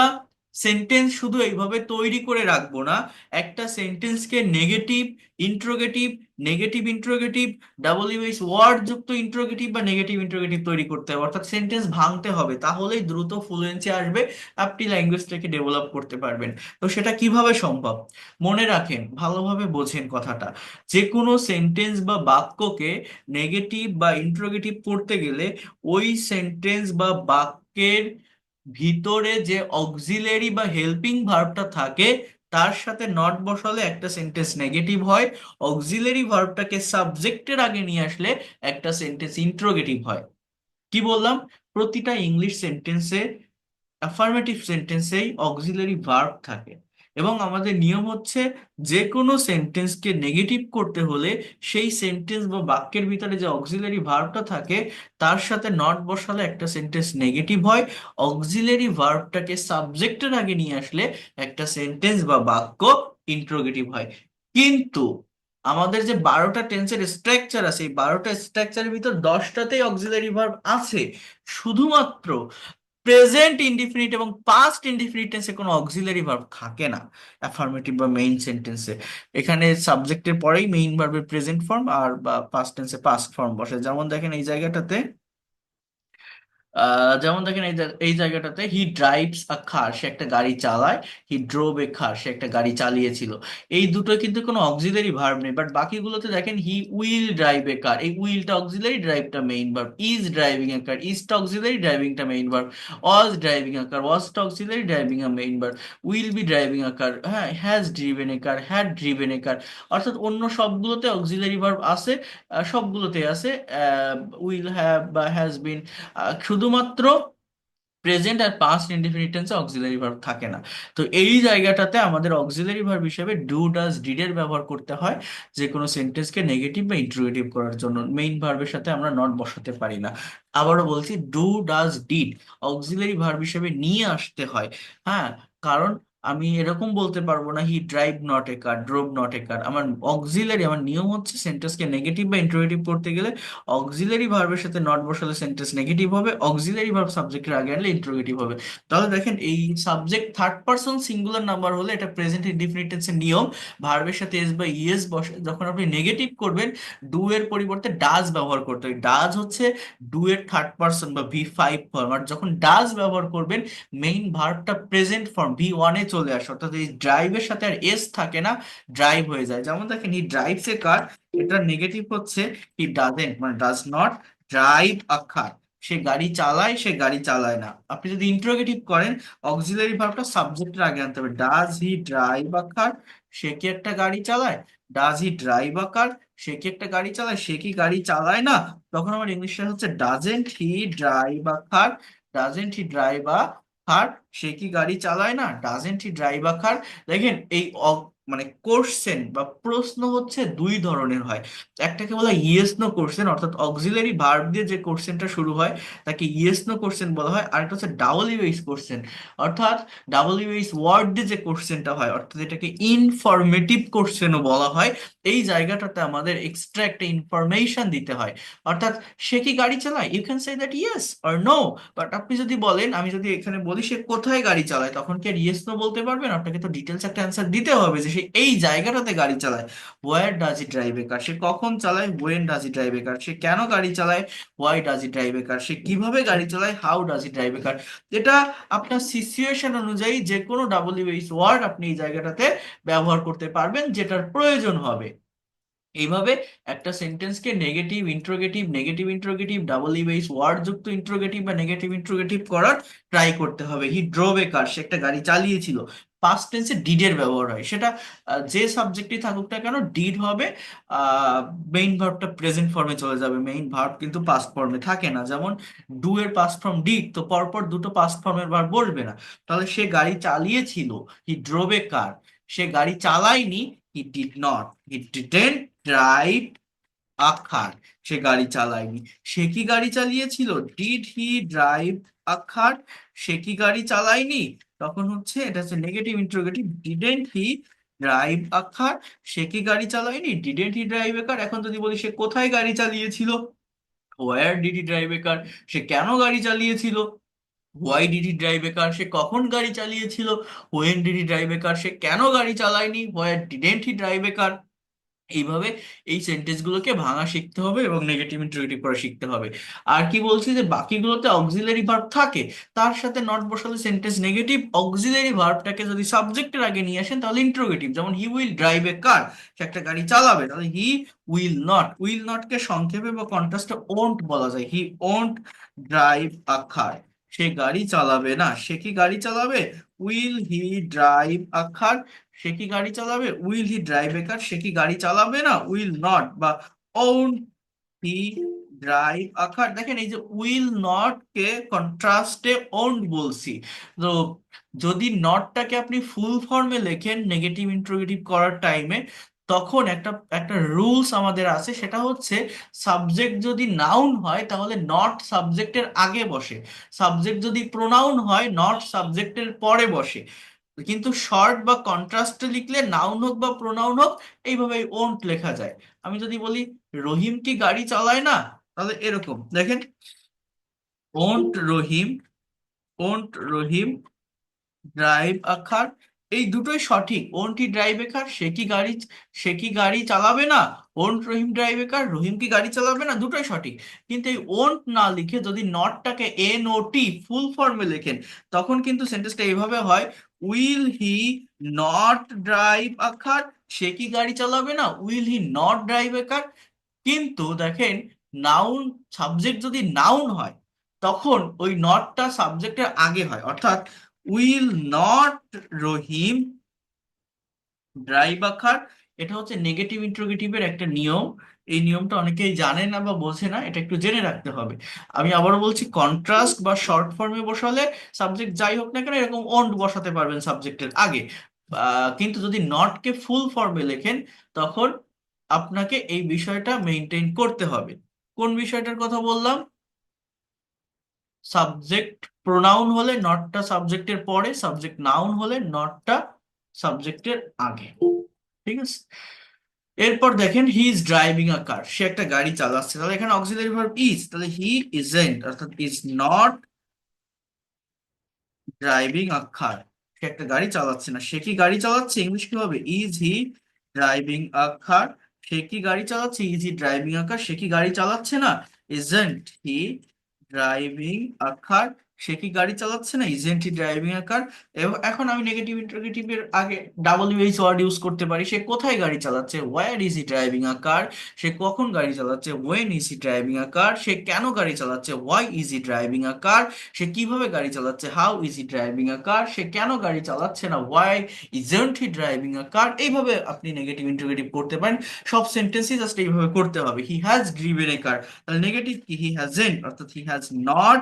সেন্টেন্স শুধু এইভাবে তৈরি করে রাখবো না। একটা সেন্টেন্সকে negative interrogative, negative interrogative, WH word যুক্ত ইন্ট্রোগেটিভ বা নেগেটিভ ইন্ট্রোগেটিভ তৈরি করতে হবে। অর্থাৎ সেন্টেন্স ভাঙতে হবে, তাহলেই দ্রুত ফ্লুয়েন্সি আসবে, আপনি ল্যাঙ্গুয়েজটাকে ডেভেলপ করতে পারবেন। তো সেটা কিভাবে সম্ভব? মনে রাখেন, ভালোভাবে বোঝেন কথাটা। যে কোনো সেন্টেন্স বা বাক্যকে নেগেটিভ বা ইন্ট্রোগেটিভ করতে গেলে ওই সেন্টেন্স বা বাক্যের ভিতরে যে অক্সিলারি বা হেল্পিং ভার্বটা থাকে তার সাথে নট বসালে একটা সেন্টেন্স নেগেটিভ হয়। অক্সিলারি ভার্বটাকে সাবজেক্টের আগে নিয়ে আসলে একটা সেন্টেন্স ইন্ট্রোগেটিভ হয়। কি বললাম? প্রতিটা ইংলিশ সেন্টেন্সে, অ্যাফার্মেটিভ সেন্টেন্সেই অক্সিলারি ভার্ব থাকে। এবং আমাদের নিয়ম হচ্ছে, যে কোনো সেন্টেন্সকে নেগেটিভ করতে হলে সেই সেন্টেন্স বা বাক্যের ভিতরে যে অক্সিলারি ভার্বটা থাকে তার সাথে নট বসালে একটা সেন্টেন্স নেগেটিভ হয়। অক্সিলারি ভার্বটাকে সাবজেক্টের আগে নিয়ে আসলে একটা সেন্টেন্স বা বাক্য ইন্ট্রোগেটিভ হয়। কিন্তু আমাদের যে 12টা টেন্সের স্ট্রাকচার আছে, এই 12টা স্ট্রাকচারের ভিতর 10টাতেই অক্সিলারি ভার্ব আছে। শুধুমাত্র প্রেজেন্ট ইনডিফিনিট এবং পাস্ট ইনডিফিনিট টেন্সে কোনো অক্সিলারি ভার্ব থাকে না অ্যাফার্মেটিভ বা মেইন সেন্টেন্সে। এখানে সাবজেক্টের পরেই মেইন ভার্বের প্রেজেন্ট ফর্ম আর বা পাস্ট টেন্সে পাস্ট ফর্ম বসে। যেমন দেখেন এই জায়গাটাতে, যেমন দেখেন এই জায়গাটাতে হি ড্রাইভস আ কার, সে একটা গাড়ি চালায়। হি ড্রোভ এ কার, সে একটা গাড়ি চালিয়েছিল। এই দুটো কিন্তু কোনো অক্সিলারি ভার্ব নেই। বাট বাকিগুলোতে দেখেন he will drive a car, এই উইলটা অক্সিলারি, ড্রাইভটা main verb. Is driving a car, ইজটা অক্সিলারি, ড্রাইভিংটা main verb. Was driving a car, ওয়াজটা auxiliary, driving a main verb. Will be driving a car, হ্যাঁ, has driven a car, had driven a car. অর্থাৎ অন্য সবগুলোতে auxiliary verb আছে, সবগুলোতে আছে উইল হ্যাভ বা হ্যাজ বিন। শুধুমাত্র প্রেজেন্ট আর পাস্ট ইনডিফিনিট টেন্সে অক্সিলারি ভার্ব থাকে না। তো এই জায়গাটাতে আমাদের অক্সিলারি ভার্ব হিসেবে ডু ডাজ ডিড এর ব্যবহার করতে হয়। যে কোনো সেন্টেন্সকে নেগেটিভ বা ইন্ট্রোগেটিভ করার জন্য মেইন ভার্বের সাথে আমরা নট বসাতে পারি না। আবারও বলছি, do does did auxiliary verb হিসেবে নিয়ে আসতে হয়। হ্যাঁ, কারণ আমি এরকম বলতে পারবো না he drive not a car, drove not a car. আমার অক্সিলারি, আমার নিয়ম হচ্ছে সেন্টেন্সকে নেগেটিভ বা ইন্টারোগেটিভ করতে গেলে অক্সিলারি ভার্বের সাথে নট বসালে সেন্টেন্স নেগেটিভ হবে, অক্সিলারি ভার্ব সাবজেক্টের আগে আনলে ইন্টারোগেটিভ হবে। তাহলে দেখেন এই subject third person singular number হলে এটা প্রেজেন্ট ইনডিফিনিট টেন্সের নিয়ম, ভার্বের সাথে এস বা ইএস বসে। যখন আপনি নেগেটিভ করবেন ডু এর পরিবর্তে ডাজ ব্যবহার করতে হয়। ডাজ হচ্ছে ডু এর থার্ড পারসন বা ভি5 ফর্ম। আর যখন ডাজ ব্যবহার করবেন মেইন ভার্বটা প্রেজেন্ট ফর্ম ভি1-এ চলে আসে, অর্থাৎ এই ড্রাইভের সাথে আর এস থাকে না, ড্রাইভ হয়ে যায়। যেমন দেখেন হি ড্রাইভস এ কার, এটা নেগেটিভ হচ্ছে হি ডাজেন্ট, মানে does not drive a car. সে গাড়ি চালায়, সে গাড়ি চালায় না। আপনি যদি ইন্টারোগেটিভ করেন অক্সিলারি ভার্বটা সাবজেক্টের আগে আনতে হবে। Does he drive a car, সে কি একটা গাড়ি চালায়? Does he drive a car, সে কি একটা গাড়ি চালায়? সে কি গাড়ি চালায় না? তখন আমার ইংলিশটা হচ্ছে doesn't he drive a car, doesn't he drive a car, সে কি গাড়ি চালায় না? Doesn't he drive a car. দেখেন এই মানে কোশ্চেন বা প্রশ্ন হচ্ছে দুই ধরনের হয়। একটাকে বলা হয় ইয়েস নো কোশ্চেন, অর্থাৎ অক্সিলারি ভার্ব দিয়ে যে কোশ্চেনটা শুরু হয় তাকে ইয়েস নো কোশ্চেন বলা হয়। আরেকটা হচ্ছে ডাবল ইউএস কোশ্চেন, অর্থাৎ ডাবল ইউএস ওয়ার্ড দিয়ে যে কোশ্চেনটা হয়, অর্থাৎ এটাকে ইনফরমেটিভ কোশ্চেনও বলা হয়। এই জায়গাটাতে আমাদের এক্সট্রা একটা ইনফরমেশন দিতে হয়। অর্থাৎ সে কি গাড়ি চালায়, you can say that yes or no. But আপনি যদি বলেন, আমি যদি এখানে বলি সে কোথায় গাড়ি চালায়, তখন কি আর ইয়েস নো বলতে পারবেন? আপনাকে তো ডিটেলস একটা অ্যান্সার দিতে হবে যে সে এই জায়গাটাতে গাড়ি চালায়। Where does he drive a car, সে কখন চালায়? When does he drive a car, সে কেন গাড়ি চালায়? Why does he drive a car, সে কিভাবে গাড়ি চালায়? How does he drive a car. এটা আপনার সিচুয়েশন অনুযায়ী যে কোনো ডাব্লিউএইচ ওয়ার্ড আপনি এই জায়গাটাতে ব্যবহার করতে পারবেন যেটার প্রয়োজন হবে। এইভাবে একটা সেন্টেন্সকে negative interrogative, negative interrogative, double US word যুক্ত ইন্ট্রোগেটিভ বা নেগেটিভ ইন্ট্রোগেটিভ করার ট্রাই করতে হবে। হি ড্রোভ এ কার, সে একটা গাড়ি চালিয়েছিল। পাস্ট টেন্সে ডিডের ব্যবহার হয়, সেটা যে সাবজেক্টই থাকুক না কেন ডিড হবে। মেইন ভার্বটা প্রেজেন্ট ফর্মে চলে যাবে, মেইন ভার্ব কিন্তু পাস্ট ফর্মে থাকে না। যেমন ডু এর পাস্ট ফর্ম ডিড, তো পরপর দুটো পাস্ট ফর্মের ভার্ব বলবে না। তাহলে সে গাড়ি চালিয়েছিল, হি ড্রোভ এ কার। সে গাড়ি চালায়নি, he did not, he didn't drive a car, সে গাড়ি চালায়নি। সে কি গাড়ি চালিয়েছিল? Did he drive a car, সে কি গাড়ি চালায়নি? তখন হচ্ছে এটা হচ্ছে negative interrogative, didn't he drive a car, সে কি গাড়ি চালায়নি? ডিডেন্ট হি ড্রাইভ এ কার। এখন যদি বলি সে কোথায় গাড়ি চালিয়েছিল, where did he drive a car, সে কেন গাড়ি চালিয়েছিল? Why did he drive a car, সে কখন গাড়ি চালিয়েছিল? When did he drive a car, সে কেন গাড়ি চালায়নি? হোয়ার ডিডেন্ট হি ড্রাইভ এ কার। এইভাবে এই সেন্টেন্স গুলোকে ভাঙা শিখতে হবে এবং নেগেটিভ ইন্টারোগেটিভ করা শিখতে হবে। আর কি বলছি যে বাকিগুলোতে অক্সিলারি ভার্ব থাকে, তার সাথে নট বসালে সেন্টেন্স নেগেটিভ। অক্সিলারি ভার্বটাকে যদি সাবজেক্টের আগে নিয়ে আসেন তাহলে ইন্টারোগেটিভ। যেমন হি উইল ড্রাইভ এ কার, সে একটা গাড়ি চালাবে, তাহলে he will not. Will not কে সংক্ষেপে বা কন্ট্রাস্টে ওন্ট বলা যায়। হি ওন্ট ড্রাইভ আ কার, সে গাড়ি চালাবে না। সে কি গাড়ি চালাবে? Will he drive a car, সে কি গাড়ি চালাবে? Will he drive a car, সে কি গাড়ি চালাবে না? উইল নট বা won't he drive a car. দেখেন এই যে উইল নট কে কন্ট্রাস্টে ওন্ট বলছি। তো যদি নটটাকে আপনি ফুল ফর্মে লেখেন নেগেটিভ ইন্ট্রোগেটিভ করার টাইমে, তখন একটা একটা রুলস আমাদের আছে, সেটা হচ্ছে সাবজেক্ট যদি নাউন হয় তাহলে নট সাবজেক্টের আগে বসে, সাবজেক্ট যদি প্রোনাউন হয় নট সাবজেক্টের পরে বসে। কিন্তু শর্ট বা কন্ট্রাস্টে লিখলে নাউন হোক বা প্রোনাউন হোক এইভাবে ওন্ট লেখা যায়। আমি যদি বলি রহিম কি গাড়ি চালায় না, তাহলে এরকম দেখেন won't Rahim, won't Rahim drive a car. এই দুটোই সঠিক। Won't he drive a car, সে কি গাড়ি চালাবে না? ওন্ট রহিম ড্রাইভ এ কার, রহিম কি গাড়ি চালাবে না, দুটোই সঠিক। কিন্তু এই ওন্ট না লিখে যদি নটটাকে NOT ফুল ফর্মে লেখেন তখন কিন্তু সেন্টেন্সটা এইভাবে হয়, will he not drive a car, সে কি গাড়ি চালাবে না? Will he not drive a car. কিন্তু দেখেন নাউন, সাবজেক্ট যদি নাউন হয় তখন ওই নটটা সাবজেক্টের আগে হয়, অর্থাৎ will not Rahim drive a car. এটা হচ্ছে নেগেটিভ ইন্টারোগেটিভের একটা নিয়ম। এই নিয়মটা অনেকেই জানে না বা বোঝে না, এটা একটু জেনে রাখতে হবে। আমি আবারও বলছি, কন্ট্রাস্ট বা শর্ট ফর্মে বসালে সাবজেক্ট যাই হোক না কেন এরকম ওন্ট বসাতে পারবেন সাবজেক্টের আগে। কিন্তু যদি নটকে ফুল ফর্মে লেখেন তখন আপনাকে এই বিষয়টা মেনটেন করতে হবে। কোন বিষয়টার কথা বললাম? সাবজেক্ট প্রোনাউন হলে নটটা সাবজেক্টের পরে, সাবজেক্ট নাউন হলে নটটা সাবজেক্টের আগে। ঠিক আছে, এরপর দেখেন হি ইজ ড্রাইভিং আ কার, সে একটা গাড়ি চালাচ্ছে, তাহলে এখানে অক্সিলারি ভার্ব ইজ, তাহলে হি ইজেন্ট অর্থাৎ is not driving a car, সে একটা গাড়ি চালাচ্ছে না। সে কি গাড়ি চালাচ্ছে, ইংলিশ কি হবে, is he driving a car, সে কি গাড়ি চালাচ্ছে, is he driving a car, সে কি গাড়ি চালাচ্ছে না, isn't he driving a car, সে কি গাড়ি চালাচ্ছে না, ইজেন্ট হি ড্রাইভিং আ কার। এবং এখন আমি নেগেটিভ ইন্টারোগেটিভের আগে ডাব্লিউএইচ ওয়ার্ড ইউজ করতে পারি। সে কোথায় গাড়ি চালাচ্ছে, where is he driving a car, সে কখন গাড়ি চালাচ্ছে, when is he driving a car, সে কেন গাড়ি চালাচ্ছে, why is he driving a car, সে কিভাবে গাড়ি চালাচ্ছে, how is he driving a car, সে কেন গাড়ি চালাচ্ছে না, why isn't he driving a car. এইভাবে আপনি নেগেটিভ ইন্টারোগেটিভ করতে পারেন। সব সেন্টেন্সই জাস্ট এইভাবে করতে হবে। হি হ্যাজ ড্রিভেন এ কার, তাহলে নেগেটিভ কি, হি হ্যাজেন্ট অর্থাৎ he has not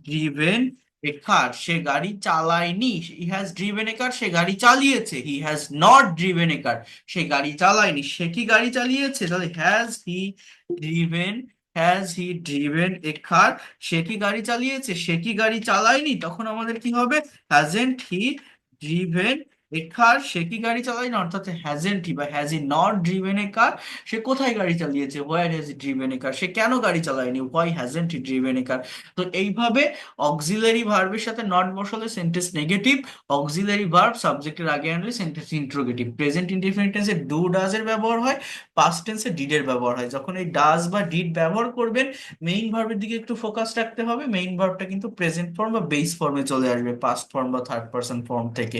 driven a car, সে গাড়ি চালায়নি। He has driven a car, সে গাড়ি চালিয়েছে। He has not driven a car, সে গাড়ি চালায়নি। সে কি গাড়ি চালিয়েছে, তাহলে driven has he driven a car, সে কি গাড়ি চালিয়েছে, সে কি গাড়ি চালায়নি, তখন আমাদের কি হবে, hasn't he driven a car, সে কি গাড়ি চালায়নি, অর্থাৎ হ্যাজেন্ট হি বা has he not driven a car, সে কোথায় গাড়ি চালিয়েছে, where has he driven a car, সে কেন গাড়ি চালায়নি, why hasn't he driven a কার। তো এইভাবে অক্সিলারি ভার্বের সাথে নট বসালে সেন্টেন্স নেগেটিভ, অক্সিলারি ভার্ব সাবজেক্টের আগে আনলে সেন্টেন্স ইন্ট্রোগেটিভ। প্রেজেন্ট ইনডিফিনিট টেন্সে ডু ডাজ এর ব্যবহার হয়, পাস্ট টেন্সে ডিড এর ব্যবহার হয়। যখন এই ডাজ বা ডিড ব্যবহার করবেন, মেইন ভার্বের দিকে একটু ফোকাস রাখতে হবে। মেইন ভার্বটা কিন্তু প্রেজেন্ট ফর্ম বা বেস ফর্মে চলে আসবে পাস্ট ফর্ম বা থার্ড পারসন ফর্ম থেকে।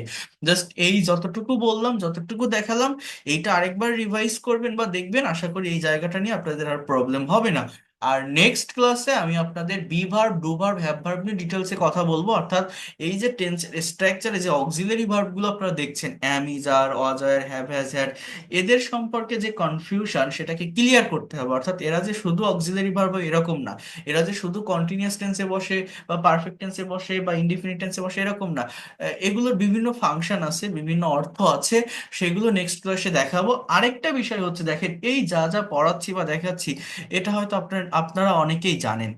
জাস্ট এই যতটুকু বললাম, যতটুকু দেখালাম, এইটা আরেকবার রিভাইজ করবেন বা দেখবেন, আশা করি এই জায়গাটা নিয়ে আপনাদের আর প্রবলেম হবে না। আর নেক্সট ক্লাসে আমি আপনাদের be verb, do verb, have verb নিয়ে ডিটেলসে কথা বলবো। অর্থাৎ এই যে টেন্স স্ট্রাকচারে যে অক্সিলারি ভার্ব গুলো আপনারা দেখছেন, am, is, are, was, are, have, has, had, এদের সম্পর্কে যে কনফিউশন সেটাকে ক্লিয়ার করতে হবে। অর্থাৎ এরা যে শুধু অক্সিলারি ভার্ব এরকম না, এরা যে শুধু কন্টিনিউয়াস টেন্সে বসে বা পারফেক্ট টেন্সে বসে বা ইনডিফিনিট টেন্সে বসে এরকম না। এগুলোর বিভিন্ন ফাংশন আছে, বিভিন্ন অর্থ আছে, সেগুলো নেক্সট ক্লাসে দেখাবো। আরেকটা বিষয় হচ্ছে, দেখেন এই যা যা পড়াচ্ছি বা দেখাচ্ছি, এটা হয়তো আপনারা অনেকেই জানেন,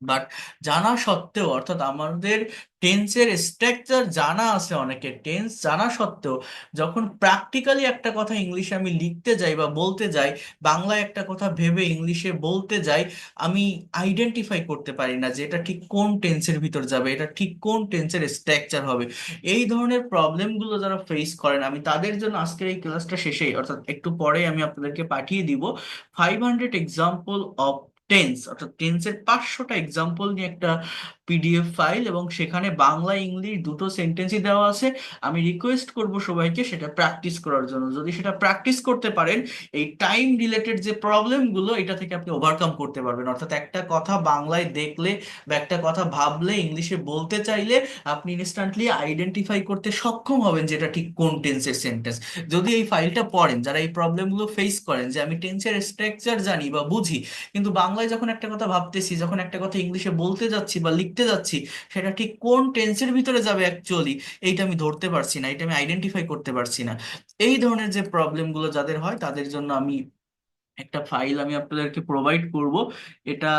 বাট জানা সত্ত্বেও, অর্থাৎ আমাদের টেন্সের স্ট্রাকচার জানা আছে, অনেকের টেন্স জানা সত্ত্বেও যখন প্র্যাকটিক্যালি একটা কথা ইংলিশে আমি লিখতে যাই বা বলতে যাই, বাংলায় একটা কথা ভেবে ইংলিশে বলতে যাই, আমি আইডেন্টিফাই করতে পারি না যে এটা ঠিক কোন টেন্সের ভিতর যাবে, এটা ঠিক কোন টেন্সের স্ট্রাকচার হবে। এই ধরনের প্রবলেমগুলো যারা ফেস করেন, আমি তাদের জন্য আজকের এই ক্লাসটা শেষেই, অর্থাৎ একটু পরে আমি আপনাদেরকে পাঠিয়ে দিব 500 এক্সাম্পল অফ টেন্স, অর্থাৎ টেন্সের 500টা এক্সাম্পল নিয়ে একটা পিডিএফ ফাইল, এবং সেখানে বাংলা ইংলিশ দুটো সেন্টেন্সই দেওয়া আছে। আমি রিকোয়েস্ট করব সবাইকে সেটা প্র্যাকটিস করার জন্য। যদি সেটা প্র্যাকটিস করতে পারেন, এই টাইম রিলেটেড যে প্রবলেমগুলো, এটা থেকে আপনি ওভারকাম করতে পারবেন। অর্থাৎ একটা কথা বাংলায় দেখলে বা একটা কথা ভাবলে ইংলিশে বলতে চাইলে আপনি ইনস্ট্যান্টলি আইডেন্টিফাই করতে সক্ষম হবেন যে এটা ঠিক কোন টেন্সের সেন্টেন্স। যদি এই ফাইলটা পড়েন, যারা এই প্রবলেমগুলো ফেস করেন যে আমি টেন্সের স্ট্রাকচার জানি বা বুঝি, কিন্তু বাংলায় যখন একটা কথা ভাবতেছি, যখন একটা কথা ইংলিশে বলতে যাচ্ছি বা লিখতে যাচ্ছি, সেটা ঠিক কোন টেন্সের ভিতরে যাবে অ্যাকচুয়ালি, এইটা আমি ধরতে পারছি না, এটা আমি আইডেন্টিফাই করতে পারছি না। এই ধরনের যে প্রবলেমগুলো যাদের হয়, তাদের জন্য আমি একটা ফাইল আমি আপনাদেরকে প্রোভাইড করব। এটা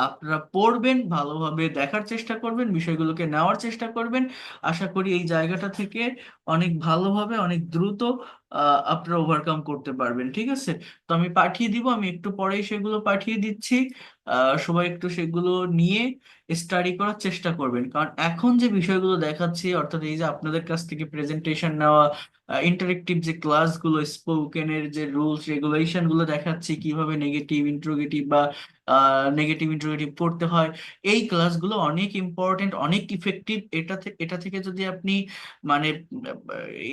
আপনারা পড়বেন, ভালোভাবে দেখার চেষ্টা করবেন, বিষয়গুলোকে নেওয়ার চেষ্টা করবেন। আশা করি এই জায়গাটা থেকে অনেক ভালোভাবে, অনেক দ্রুত আপনারা ওভারকাম করতে পারবেন। ঠিক আছে, তো আমি পাঠিয়ে দিব, আমি একটু পরেই সেগুলো পাঠিয়ে দিচ্ছি। সবাই একটু সেগুলো নিয়ে স্টাডি করার চেষ্টা করবেন, কারণ এখন যে বিষয়গুলো দেখাচ্ছি, অর্থাৎ এই যে আপনাদের কাছ থেকে প্রেজেন্টেশন নেওয়া, ইন্টারেক্টিভ যে ক্লাসগুলো, স্পোকেনের যে রুলস রেগুলেশন গুলো দেখাচ্ছি, কিভাবে নেগেটিভ ইন্ট্রোগেটিভ বা নেগেটিভ ইন্ট্রোগেটিভ করতে হয়, এই ক্লাসগুলো অনেক ইম্পর্টেন্ট, অনেক ইফেক্টিভ। এটা থেকে যদি আপনি মানে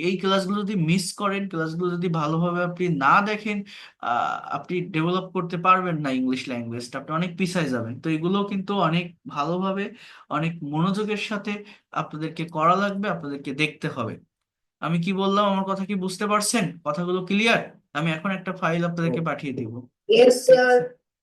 এই ক্লাসগুলো যদি মিস করেন, ক্লাসগুলো যদি ভালোভাবে আপনি না দেখেন, আপনি ডেভেলপ করতে পারবেন না ইংলিশ ল্যাঙ্গুয়েজটা, আপনি অনেক পিছায় যাবেন। তো এগুলো কিন্তু অনেক ভালোভাবে, অনেক মনোযোগের সাথে আপনাদেরকে করা লাগবে, আপনাদেরকে দেখতে হবে। আমি কি বললাম, আমার কথা কি বুঝতে পারছেন? কথাগুলো ক্লিয়ার? আমি এখন একটা ফাইল আপনাদেরকে পাঠিয়ে দিব। Yes, sir.